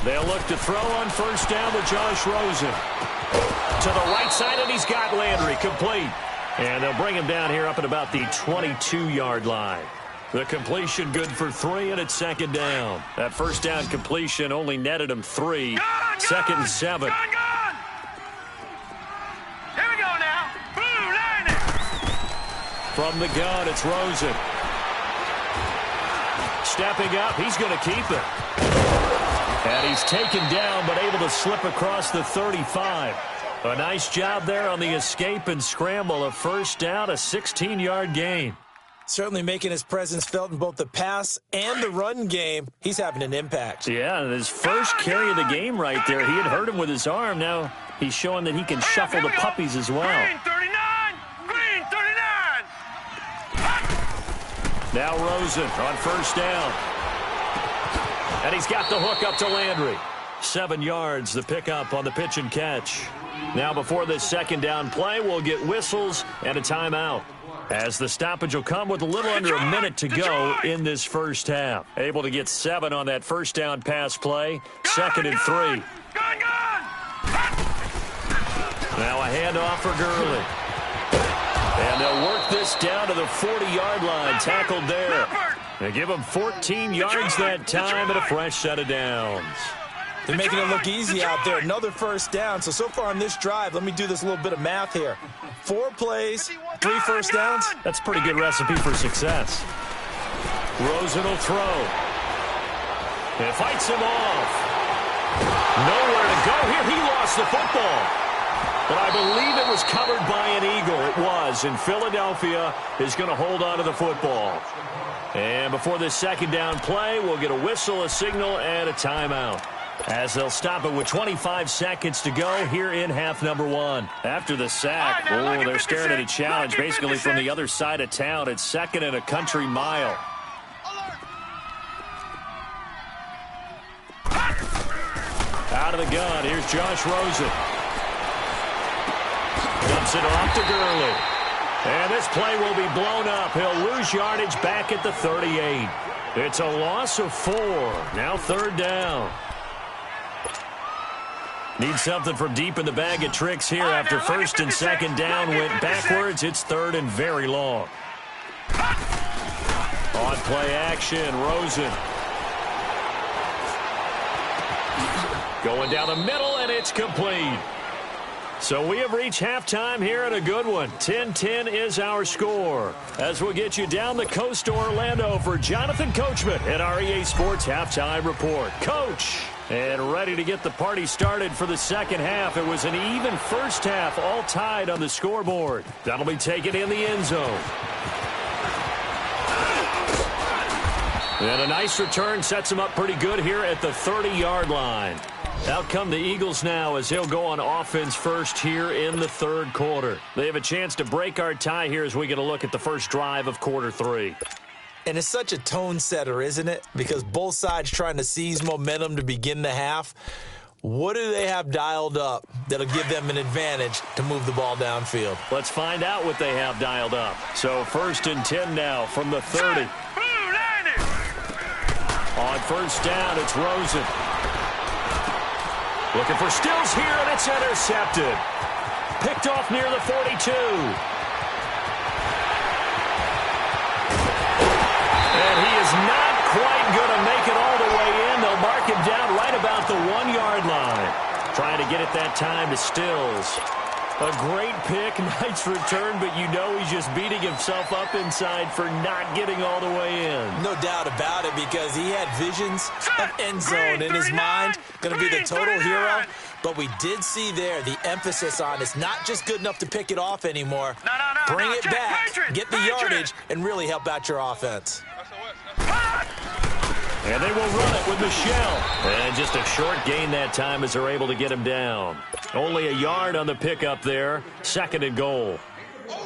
They'll look to throw on 1st down with Josh Rosen. To the right side, and he's got Landry complete. And they'll bring him down here up at about the 22-yard line. The completion good for 3, and it's 2nd down. That 1st down completion only netted him 3. 2nd and 7. Here we go now. Blue line. From the gun, it's Rosen. Stepping up, he's going to keep it. And he's taken down, but able to slip across the 35. A nice job there on the escape and scramble. A 1st down, a 16-yard gain. Certainly making his presence felt in both the pass and the run game. He's having an impact. Yeah, his first carry of the game right there. He had hurt him with his arm. Now he's showing that he can shuffle the puppies as well. Green 39. Green 39. Now Rosen on 1st down. And he's got the hook up to Landry. 7 yards, the pickup on the pitch and catch. Now before this 2nd down play, we'll get whistles and a timeout. As the stoppage will come with a little under a minute to go in this 1st half. Able to get 7 on that 1st down pass play. 2nd and 3. Now a handoff for Gurley. And they'll work this down to the 40-yard line. Tackled there. They give him 14 yards that time and a fresh set of downs. They're making it look easy out there. Another 1st down. So far on this drive, let me do this little bit of math here. 4 plays, 3 1st downs. That's a pretty good recipe for success. Rosen will throw. It fights him off. Nowhere to go here. He lost the football. But I believe it was covered by an Eagle. It was. And Philadelphia is going to hold on to the football. And before this 2nd down play, we'll get a whistle, a signal, and a timeout. As they'll stop it with 25 seconds to go here in half number 1. After the sack, they're staring at a challenge basically from the other side of town. It's 2nd and a country mile. Out of the gun, here's Josh Rosen. Dumps it off to Gurley. And this play will be blown up. He'll lose yardage back at the 38. It's a loss of 4. Now 3rd down. Need something from deep in the bag of tricks here after 1st and 2nd down went backwards. It's 3rd and very long. On play action, Rosen. Going down the middle, and it's complete. So we have reached halftime here in a good one. 10-10 is our score. As we'll get you down the coast to Orlando for Jonathan Coachman at our EA Sports Halftime Report. Coach, and ready to get the party started for the 2nd half. It was an even 1st half, all tied on the scoreboard. That'll be taken in the end zone. And a nice return sets him up pretty good here at the 30-yard line. Out come the Eagles now as he'll go on offense first here in the 3rd quarter. They have a chance to break our tie here as we get a look at the first drive of quarter 3. And it's such a tone setter, isn't it? Because both sides trying to seize momentum to begin the half. What do they have dialed up that'll give them an advantage to move the ball downfield? Let's find out what they have dialed up. So 1st and 10 now from the 30. On 1st down, it's Rosen. Looking for Stills here, and it's intercepted. Picked off near the 42. And he is not quite going to make it all the way in. They'll mark him down right about the 1-yard line. Trying to get it that time to Stills. A great pick, nice return, but you know he's just beating himself up inside for not getting all the way in. No doubt about it, because he had visions of end zone in his mind. Going to be the total hero. But we did see there the emphasis on it's not just good enough to pick it off anymore. Bring it back, get the yardage, and really help out your offense. And they will run it with Michelle. And just a short gain that time as they're able to get him down. Only a yard on the pickup there. 2nd and goal.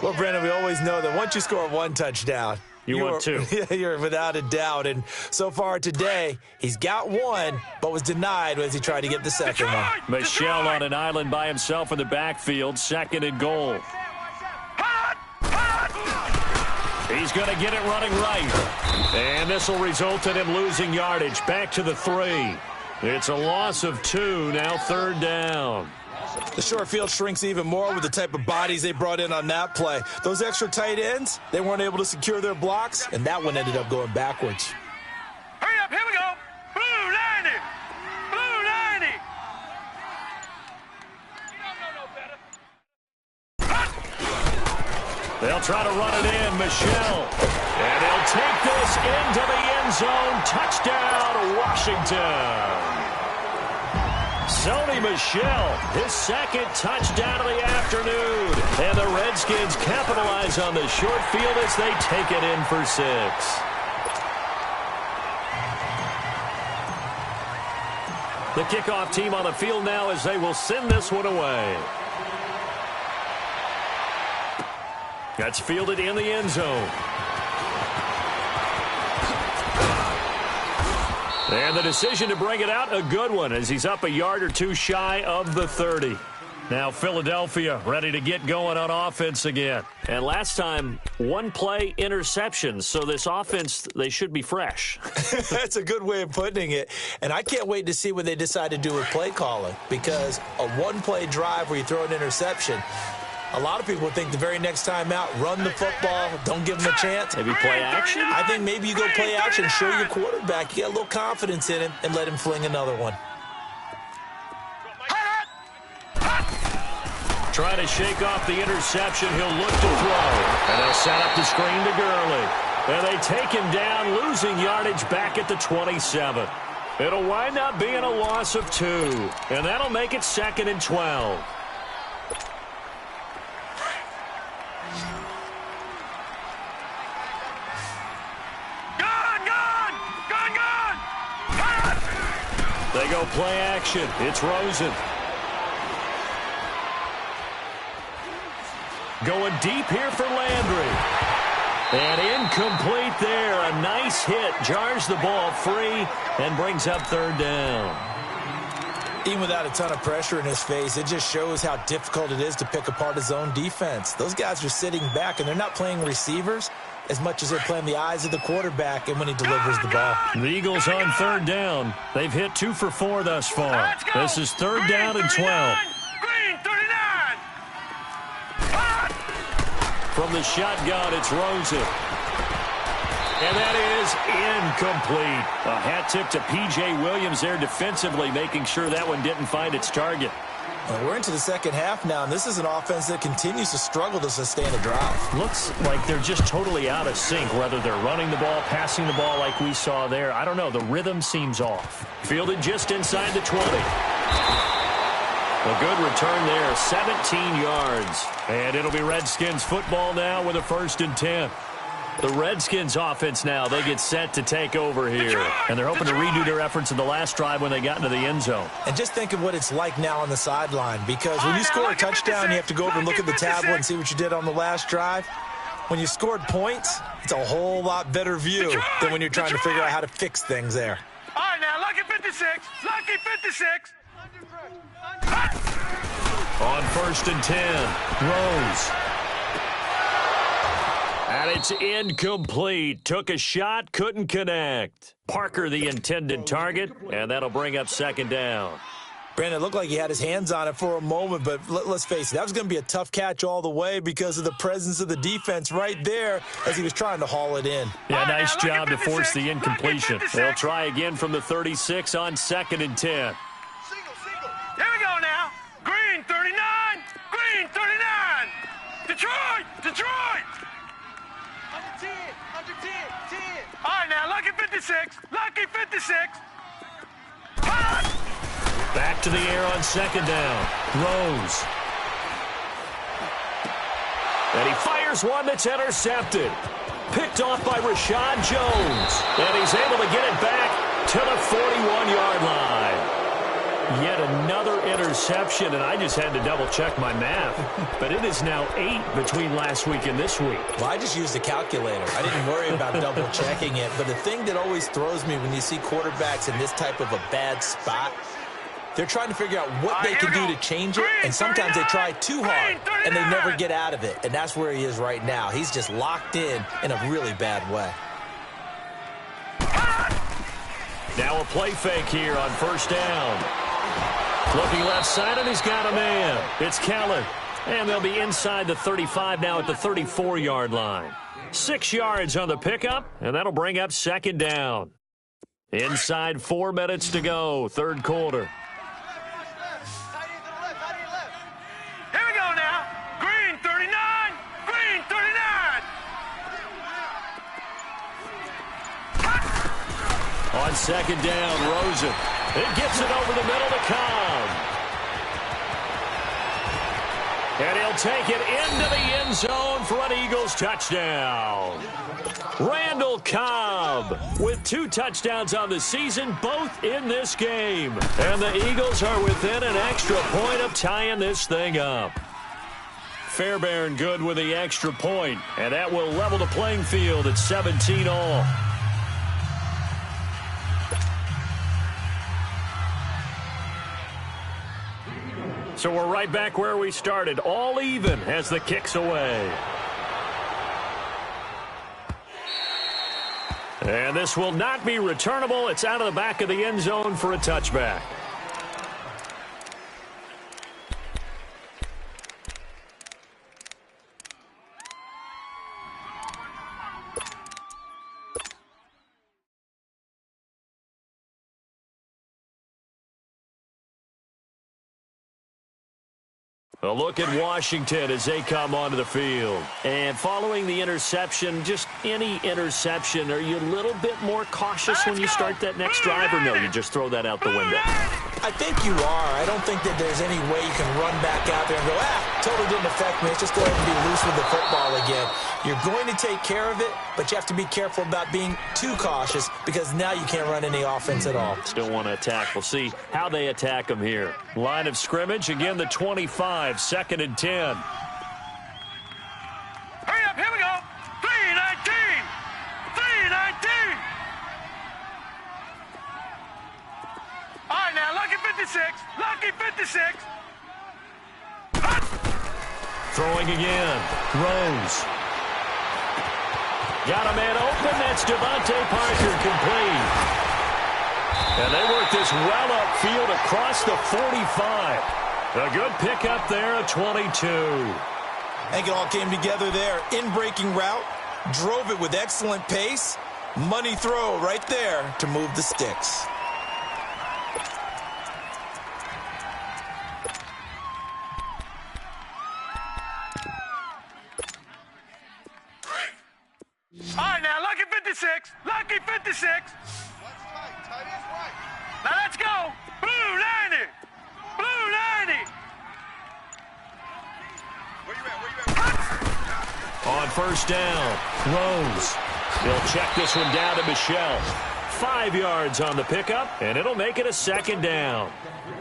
Well, Brandon, we always know that once you score 1 touchdown, you want 2. Yeah, you're without a doubt. And so far today, he's got 1, but was denied as he tried to get the second one. Michelle on an island by himself in the backfield. 2nd and goal. He's going to get it running right. And this will result in him losing yardage. Back to the 3. It's a loss of 2. Now 3rd down. The short field shrinks even more with the type of bodies they brought in on that play. Those extra tight ends, they weren't able to secure their blocks, and that one ended up going backwards. Hurry up, here we go. Blue 90. Blue 90. They'll try to run it in, Michelle. And they'll take this into the end zone. Touchdown, Washington. Sony Michel, his 2nd touchdown of the afternoon. And the Redskins capitalize on the short field as they take it in for 6. The kickoff team on the field now as they will send this one away. That's fielded in the end zone. And the decision to bring it out, a good one, as he's up a yard or 2 shy of the 30. Now Philadelphia ready to get going on offense again. And last time, 1-play interceptions. So this offense, they should be fresh. That's a good way of putting it. And I can't wait to see what they decide to do with play calling, because a 1-play drive where you throw an interception, a lot of people think the very next time out, run the football, don't give him a chance. Maybe play action? I think maybe you go play action, show your quarterback, you get a little confidence in him, and let him fling another one. Trying to shake off the interception. He'll look to throw. And they'll set up the screen to Gurley. And they take him down, losing yardage back at the 27. It'll wind up being a loss of 2. And that'll make it 2nd and 12. They go play action. It's Rosen. Going deep here for Landry. And incomplete there. A nice hit. Jars the ball free and brings up 3rd down. Even without a ton of pressure in his face, it just shows how difficult it is to pick apart his own defense. Those guys are sitting back, and they're not playing receivers as much as they're playing the eyes of the quarterback and when he delivers the ball. The Eagles on 3rd down. They've hit 2 for 4 thus far. This is 3rd down and 12. Green 39. From the shotgun, it's Rosen. And that is incomplete. A hat tip to P.J. Williams there defensively, making sure that one didn't find its target. Well, we're into the second half now, and this is an offense that continues to struggle to sustain a drive. Looks like they're just totally out of sync, whether they're running the ball, passing the ball like we saw there. I don't know. The rhythm seems off. Fielded just inside the 20. A good return there, 17 yards. And it'll be Redskins football now with a 1st and 10. The Redskins offense now, they get set to take over here. And they're hoping to redo their efforts in the last drive when they got into the end zone. And just think of what it's like now on the sideline, because when you score a touchdown, you have to go over and look at the tablet and see what you did on the last drive. When you scored points, it's a whole lot better view than when you're trying to figure out how to fix things there. All right, now, lucky 56. Lucky 56. On 1st and 10, Rose. And it's incomplete. Took a shot, couldn't connect. Parker the intended target, and that'll bring up 2nd down. Brandon, it looked like he had his hands on it for a moment, but let's face it, that was going to be a tough catch all the way because of the presence of the defense right there as he was trying to haul it in. Yeah, nice job to force the incompletion. They'll try again from the 36 on 2nd and 10. Here we go now. Green 39. Green 39. 56. Lucky 56. Back to the air on second down. Rose. And he fires one that's intercepted. Picked off by Rashad Jones. And he's able to get it back to the 41-yard line. Yet another interception, and I just had to double-check my math. But it is now 8 between last week and this week. Well, I just used a calculator. I didn't worry about double-checking it. But the thing that always throws me when you see quarterbacks in this type of a bad spot, they're trying to figure out what they can do to change it, and sometimes they try too hard, and they never get out of it. And that's where he is right now. He's just locked in a really bad way. Now a play fake here on first down. Looking left side, and he's got a man. It's Keller. And they'll be inside the 35 now at the 34-yard line. 6 yards on the pickup, and that'll bring up second down. Inside 4 minutes to go, third quarter. Here we go now. Green 39. Green 39. On second down, Rosen. It gets it over the middle to Cobb. And he'll take it into the end zone for an Eagles touchdown. Randall Cobb with 2 touchdowns on the season, both in this game. And the Eagles are within an extra point of tying this thing up. Fairbairn good with the extra point, and that will level the playing field at 17 all. So we're right back where we started, all even as the kick's away. And this will not be returnable. It's out of the back of the end zone for a touchback. A look at Washington as they come onto the field. And following the interception, just any interception, are you a little bit more cautious when you start that next drive, or no, you just throw that out the window? I think you are. I don't think that there's any way you can run back out there and go, totally didn't affect me. Let's just go ahead and be loose with the football again. You're going to take care of it, but you have to be careful about being too cautious because now you can't run any offense at all. Still want to attack. We'll see how they attack them here. Line of scrimmage, again the 25, 2nd and 10. Hurry up, here we go. 319. 319. All right, now, lucky 56. Lucky 56. Throwing again. Rose. Got a man open. That's Devontae Parker complete. And they work this well upfield across the 45. A good pickup there at 22. I think it all came together there. In-breaking route. Drove it with excellent pace. Money throw right there to move the sticks. All right, now, lucky 56. Lucky 56. Tight is right. Now, let's go. Blue 90. Blue 90. Where you at? On first down, Rose. He'll check this one down to Michelle. 5 yards on the pickup, and it'll make it a second down.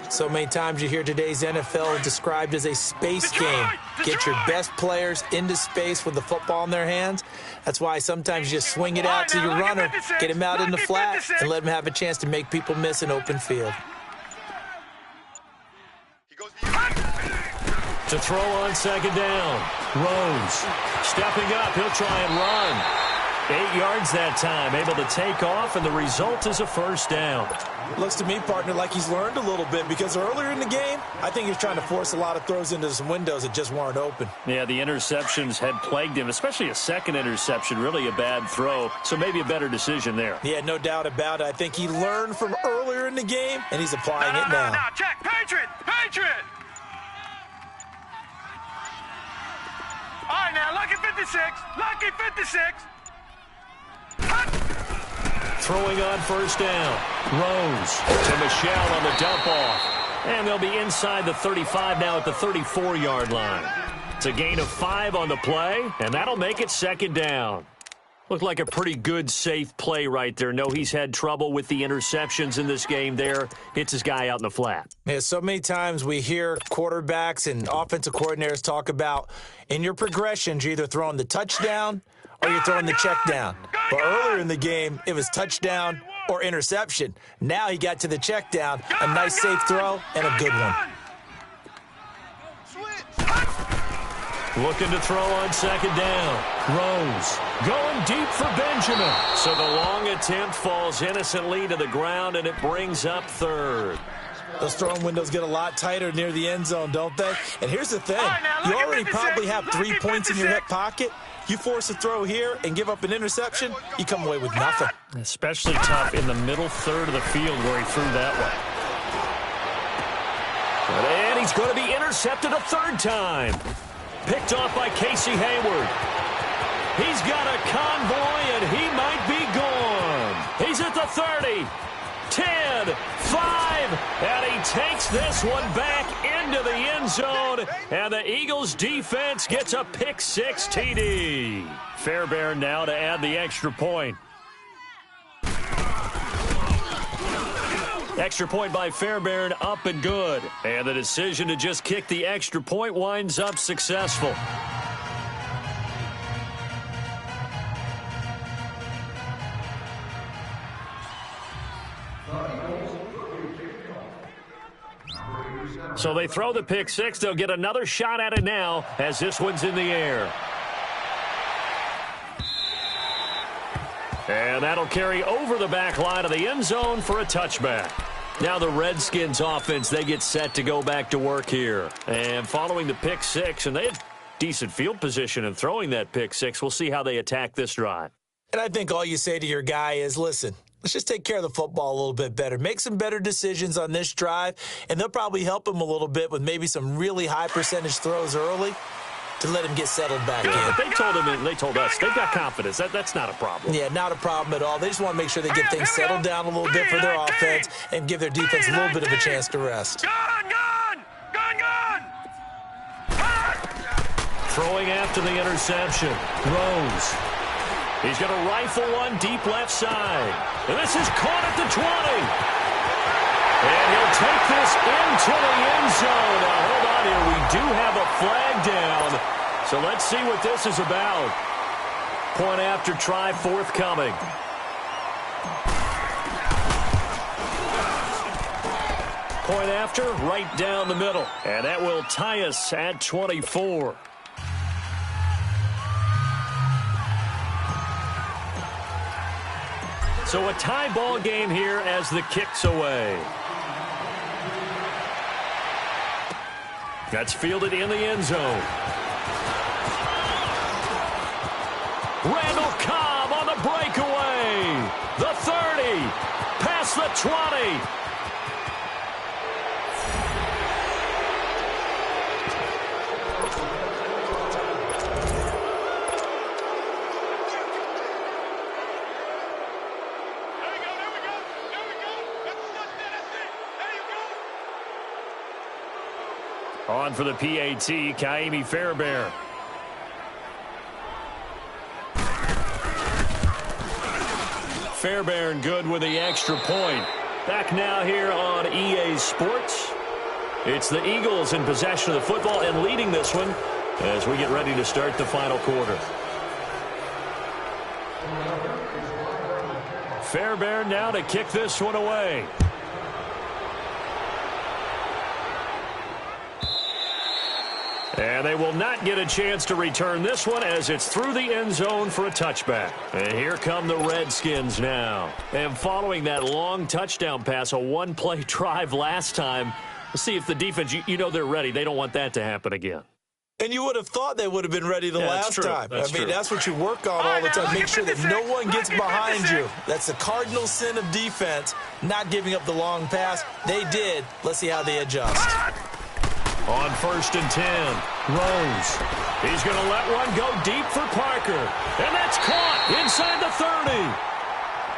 So many times you hear today's NFL described as a space game. Get your best players into space with the football in their hands. That's why sometimes you just swing it out to your runner, get him out in the flat, and let him have a chance to make people miss an open field. To throw on second down, Rose. Stepping up, he'll try and run. 8 yards that time, able to take off, and the result is a first down. Looks to me, partner, like he's learned a little bit because earlier in the game, I think he was trying to force a lot of throws into some windows that just weren't open. Yeah, the interceptions had plagued him, especially a second interception, really a bad throw, so maybe a better decision there. Yeah, no doubt about it. I think he learned from earlier in the game, and he's applying it now. Now, check. Patriot. Patriot. All right, now, lucky 56. Lucky 56. Throwing on first down. Rose to Michelle on the dump off. And they'll be inside the 35 now at the 34-yard line. It's a gain of 5 on the play, and that'll make it second down. Looked like a pretty good, safe play right there. No, he's had trouble with the interceptions in this game there. Hits his guy out in the flat. Yeah, so many times we hear quarterbacks and offensive coordinators talk about in your progressions, you're either throwing the touchdown or you're throwing the check down. But earlier in the game, it was touchdown or interception. Now he got to the check down, a nice safe throw, and a good one. Looking to throw on second down. Rose going deep for Benjamin. So the long attempt falls innocently to the ground, and it brings up third. Those throwing windows get a lot tighter near the end zone, don't they? And here's the thing. You already probably have 3 points in your hip pocket. You force a throw here and give up an interception, you come away with nothing. Especially tough in the middle third of the field where he threw that one. And he's going to be intercepted a third time. Picked off by Casey Hayward. He's got a convoy, and he might be gone. He's at the 30, 10, 5, and he takes this one back into the end zone, and the Eagles' defense gets a pick-6 TD. Fairbairn now to add the extra point. Extra point by Fairbairn, up and good. And the decision to just kick the extra point winds up successful. So they throw the pick 6. They'll get another shot at it now as this one's in the air. And that'll carry over the back line of the end zone for a touchback. Now the Redskins offense, they get set to go back to work here. And following the pick 6, and they had decent field position in throwing that pick 6. We'll see how they attack this drive. And I think all you say to your guy is, listen, let's just take care of the football a little bit better. Make some better decisions on this drive, and they'll probably help him a little bit with maybe some really high percentage throws early to let him get settled back in. But they told him, and they told us, they've got confidence. That's not a problem. Yeah, not a problem at all. They just want to make sure they get things settled down a little bit for their offense and give their defense a little bit of a chance to rest. Throwing after the interception. Rose. He's going to rifle one deep left side. And this is caught at the 20. And he'll take this into the end zone. Now, hold on here. We do have a flag down. So let's see what this is about. Point after try forthcoming. Point after, right down the middle. And that will tie us at 24. So a tie ball game here as the kick's away. That's fielded in the end zone. Randall Cobb on the breakaway. The 30. Past the 20. On for the PAT, Kaimi Fairbairn. Fairbairn good with the extra point. Back now here on EA Sports. It's the Eagles in possession of the football and leading this one as we get ready to start the final quarter. Fairbairn now to kick this one away. And they will not get a chance to return this one as it's through the end zone for a touchback. And here come the Redskins now. And following that long touchdown pass, a one-play drive last time, let's see if the defense, you know they're ready. They don't want that to happen again. And you would have thought they would have been ready the last time. That's what you work on all the time. Make sure that no one gets behind you. That's the cardinal sin of defense, not giving up the long pass. They did. Let's see how they adjust. On 1st and 10, Rose. He's going to let one go deep for Parker. And that's caught inside the 30.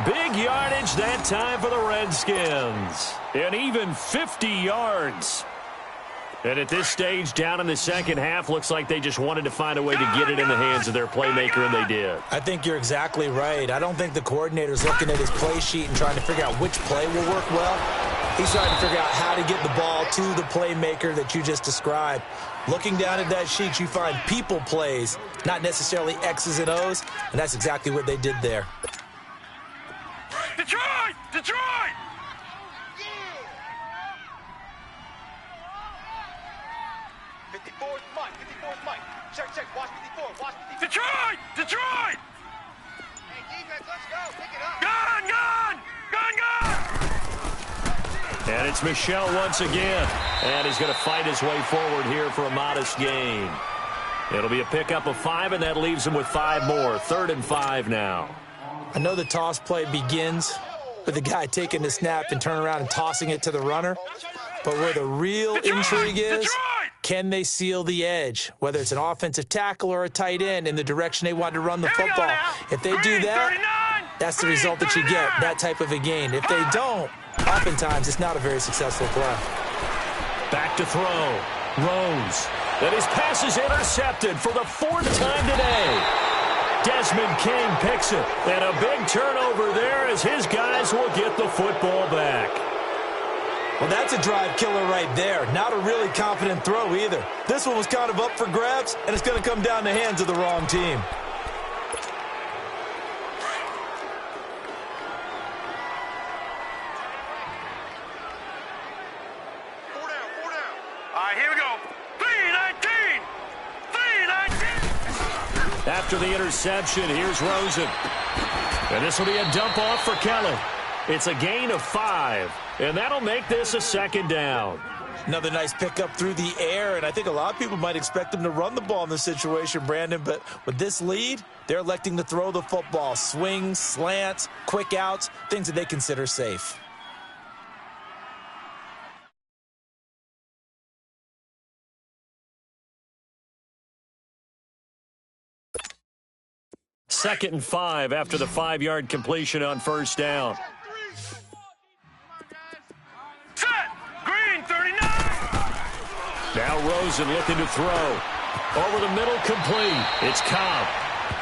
Big yardage that time for the Redskins. And even 50 yards. And at this stage, down in the second half, looks like they just wanted to find a way to get it in the hands of their playmaker, and they did. I think you're exactly right. I don't think the coordinator's looking at his play sheet and trying to figure out which play will work well. He's trying to figure out how to get the ball to the playmaker that you just described. Looking down at that sheet, you find people plays, not necessarily X's and O's, and that's exactly what they did there. Detroit! Detroit! 54's Mike. 54's Mike. Check. Watch 54. Watch 54. Detroit! Detroit! Hey, defense, let's go. Pick it up. Gun! And it's Michel once again. And he's going to fight his way forward here for a modest gain. It'll be a pickup of 5, and that leaves him with 5 more. 3rd and 5 now. I know the toss play begins with the guy taking the snap and turning around and tossing it to the runner. But where the real intrigue is, can they seal the edge? Whether it's an offensive tackle or a tight end in the direction they want to run the football. If they do that, that's the result that you get, that type of a gain. If they don't, oftentimes it's not a very successful play. Back to throw. Rose. And his pass is intercepted for the 4th time today. Desmond King picks it. And a big turnover there as his guys will get the football back. Well, that's a drive killer right there. Not a really confident throw either. This one was kind of up for grabs, and it's going to come down the hands of the wrong team. Four down. All right, here we go. 3-19! 3-19! After the interception, here's Rosen. And this will be a dump off for Kelly. It's a gain of 5, and that'll make this a 2nd down. Another nice pickup through the air, and I think a lot of people might expect them to run the ball in this situation, Brandon, but with this lead, they're electing to throw the football. Swings, slants, quick outs, things that they consider safe. Second and 5 after the 5-yard completion on 1st down. Set! Green, 39! Now Rosen looking to throw. Over the middle, complete. It's Cobb.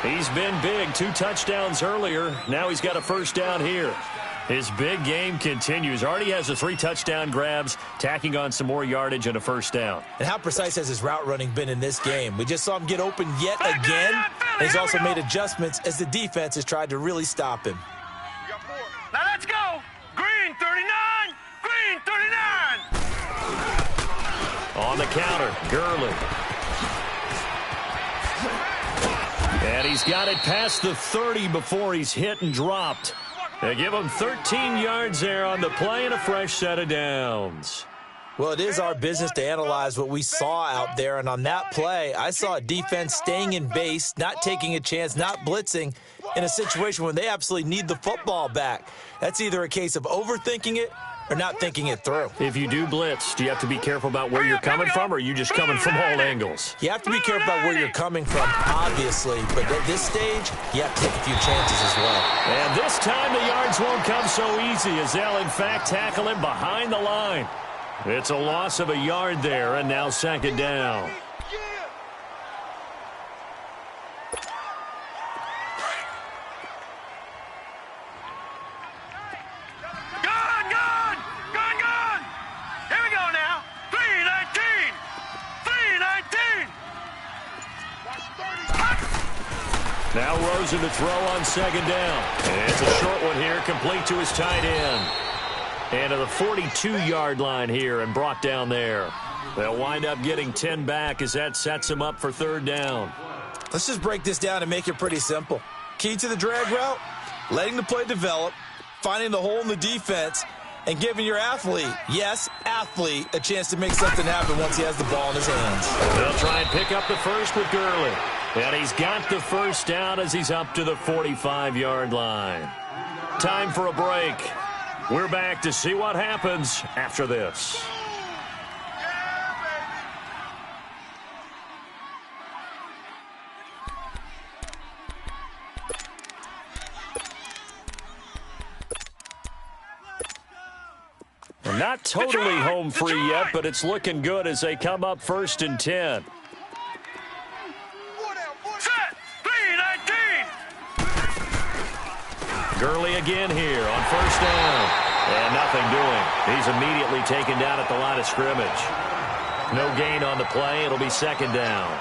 He's been big. 2 touchdowns earlier. Now he's got a 1st down here. His big game continues. Already has the 3 touchdown grabs, tacking on some more yardage and a 1st down. And how precise has his route running been in this game? We just saw him get open yet again. And he's also made adjustments as the defense has tried to really stop him. We got 4. Now let's go! Green, 39! Green, 39! On the counter, Gurley. And he's got it past the 30 before he's hit and dropped. They give him 13 yards there on the play and a fresh set of downs. Well, it is our business to analyze what we saw out there, and on that play, I saw a defense staying in base, not taking a chance, not blitzing in a situation where they absolutely need the football back. That's either a case of overthinking it or not thinking it through. If you do blitz, do you have to be careful about where you're coming from, or are you just coming from all angles? You have to be careful about where you're coming from, obviously, but at this stage, you have to take a few chances as well. And this time the yards won't come so easy as they'll, in fact, tackle him behind the line. It's a loss of a yard there, and now 2nd down. Here we go now. 3-19! 3-19! Now Rosen to throw on 2nd down. And it's a short one here, complete to his tight end. And to the 42-yard line here and brought down there. They'll wind up getting 10 back as that sets them up for 3rd down. Let's just break this down and make it pretty simple. Key to the drag route, letting the play develop, finding the hole in the defense, and giving your athlete, yes, athlete, a chance to make something happen once he has the ball in his hands. They'll try and pick up the first with Gurley. And he's got the 1st down as he's up to the 45-yard line. Time for a break. We're back to see what happens after this. Not totally home free yet, but it's looking good as they come up 1st and 10. Set. 3-19. Gurley again here on 1st down. And nothing doing. He's immediately taken down at the line of scrimmage. No gain on the play. It'll be 2nd down.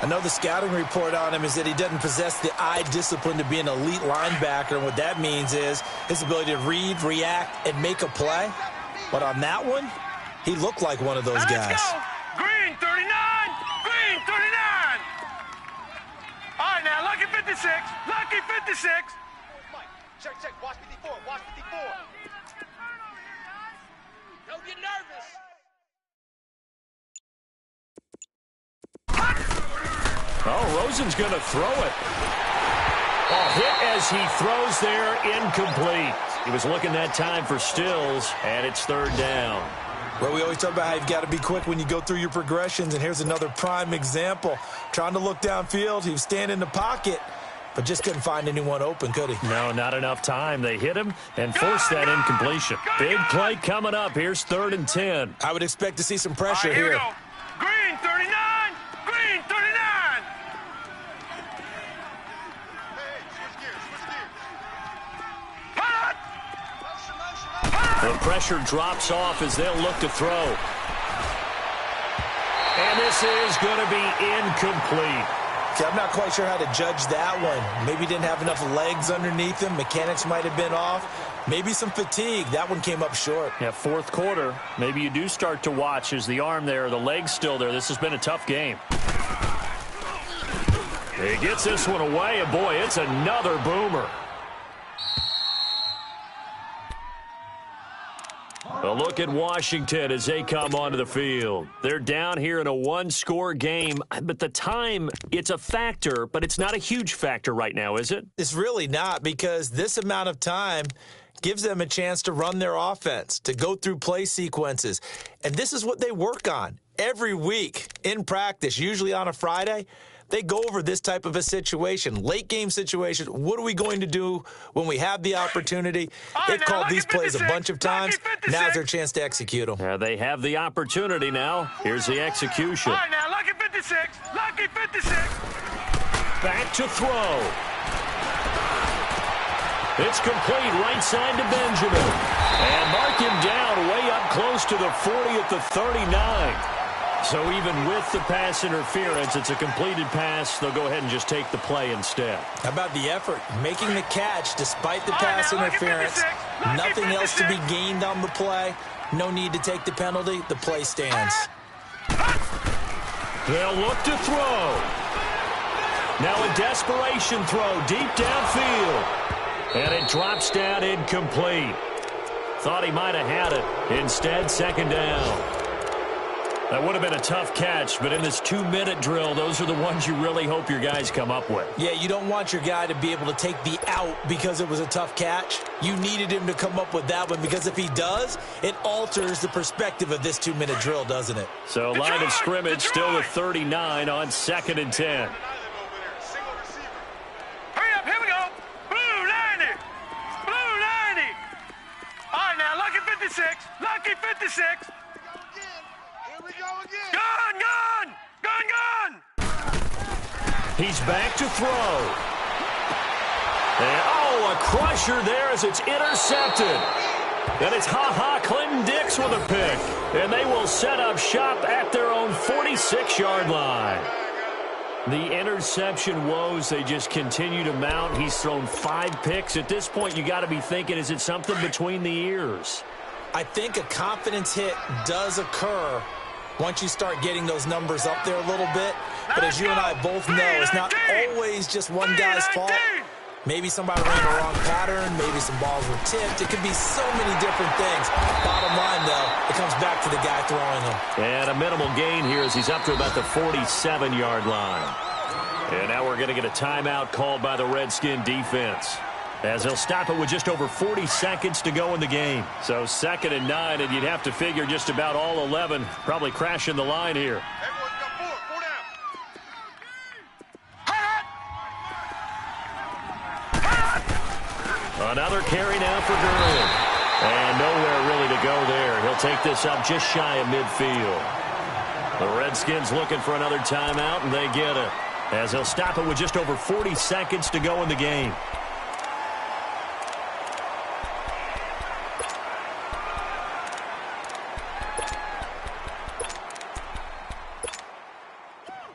I know the scouting report on him is that he doesn't possess the eye discipline to be an elite linebacker, and what that means is his ability to read, react, and make a play. But on that one, he looked like one of those guys. Let's go. Green 39. Green 39. All right, now, lucky 56. Lucky 56. Mike, check. Watch 54. Watch 54. Don't get nervous. Oh, Rosen's going to throw it. Oh, hit as he throws there, incomplete. He was looking that time for Stills, and it's 3rd down. Well, we always talk about how you've got to be quick when you go through your progressions, and here's another prime example. Trying to look downfield, he was standing in the pocket, but just couldn't find anyone open, could he? No, not enough time. They hit him and forced that incompletion. Big play coming up. Here's 3rd and 10. I would expect to see some pressure All right, here we here. go. Green 39. Green 39. The pressure drops off as they'll look to throw. And this is going to be incomplete. See, I'm not quite sure how to judge that one. Maybe didn't have enough legs underneath him. Mechanics might have been off. Maybe some fatigue. That one came up short. Yeah, 4th quarter. Maybe you do start to watch as the arm there, the leg's still there. This has been a tough game. He gets this one away, and boy, it's another boomer. A look at Washington as they come onto the field. They're down here in a 1-score game, but the time, it's a factor, but it's not a huge factor right now, is it? It's really not, because this amount of time gives them a chance to run their offense, to go through play sequences. And this is what they work on every week in practice, usually on a Friday. They go over this type of a situation, late game situation. What are we going to do when we have the opportunity? They've called these plays a bunch of times. Now's their chance to execute them. Yeah, they have the opportunity now. Here's the execution. All right, now, lucky 56. Lucky 56. Back to throw. It's complete right side to Benjamin. And mark him down way up close to the 40 at the 39. So even with the pass interference, it's a completed pass. They'll go ahead and just take the play instead. How about the effort? Making the catch despite the pass interference. Nothing else to be gained on the play. No need to take the penalty. The play stands. They'll look to throw. Now a desperation throw deep downfield. And it drops down incomplete. Thought he might have had it. Instead, 2nd down. That would have been a tough catch, but in this 2-minute drill, those are the ones you really hope your guys come up with. Yeah, you don't want your guy to be able to take the out because it was a tough catch. You needed him to come up with that one, because if he does, it alters the perspective of this 2-minute drill, doesn't it? So line of scrimmage still with 39 on 2nd and 10. Hurry up, here we go. Blue 90. Blue 90. All right, now, lucky 56. Lucky 56. Gun! He's back to throw. And, oh, a crusher there as it's intercepted. And it's Clinton Dix with a pick. And they will set up shop at their own 46-yard line. The interception woes, they just continue to mount. He's thrown 5 picks. At this point, you got to be thinking, is it something between the ears? I think a confidence hit does occur once you start getting those numbers up there a little bit. But as you and I both know, it's not always just one guy's fault. Maybe somebody ran the wrong pattern. Maybe some balls were tipped. It could be so many different things. Bottom line, though, it comes back to the guy throwing them. And a minimal gain here as he's up to about the 47-yard line. And now we're going to get a timeout called by the Redskin defense, as they'll stop it with just over 40 seconds to go in the game. So 2nd and 9, and you'd have to figure just about all 11 probably crashing the line here. Another carry now for Gurley. And nowhere really to go there. He'll take this up just shy of midfield. The Redskins looking for another timeout, and they get it, as they'll stop it with just over 40 seconds to go in the game.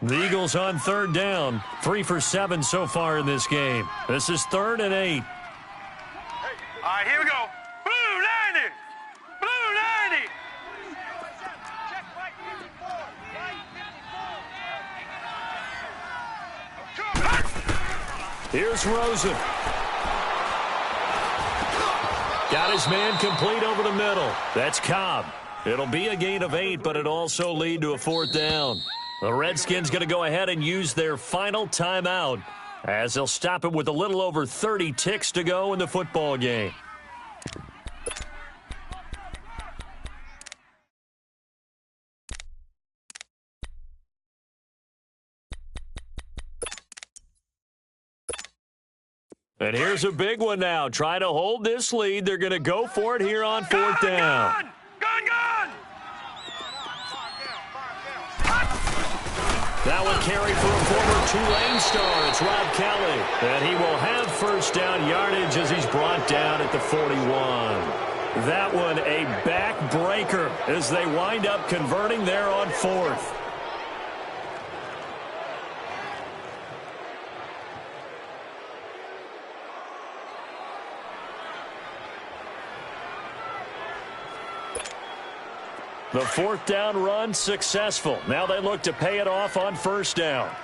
The Eagles on third down, 3 for 7 so far in this game. This is 3rd and 8. All right, here we go. Blue 90. Blue 90. Check right 54. Right 54. Here's Rosen. Got his man complete over the middle. That's Cobb. It'll be a gain of 8, but it also lead to a 4th down. The Redskins going to go ahead and use their final timeout, as they'll stop it with a little over 30 ticks to go in the football game. And here's a big one now. Trying to hold this lead. They're going to go for it here on 4th down. Gun! That one carried for a former Tulane star. It's Rob Kelly. And he will have 1st down yardage as he's brought down at the 41. That one a backbreaker as they wind up converting there on 4th. The 4th down run successful. Now they look to pay it off on 1st down.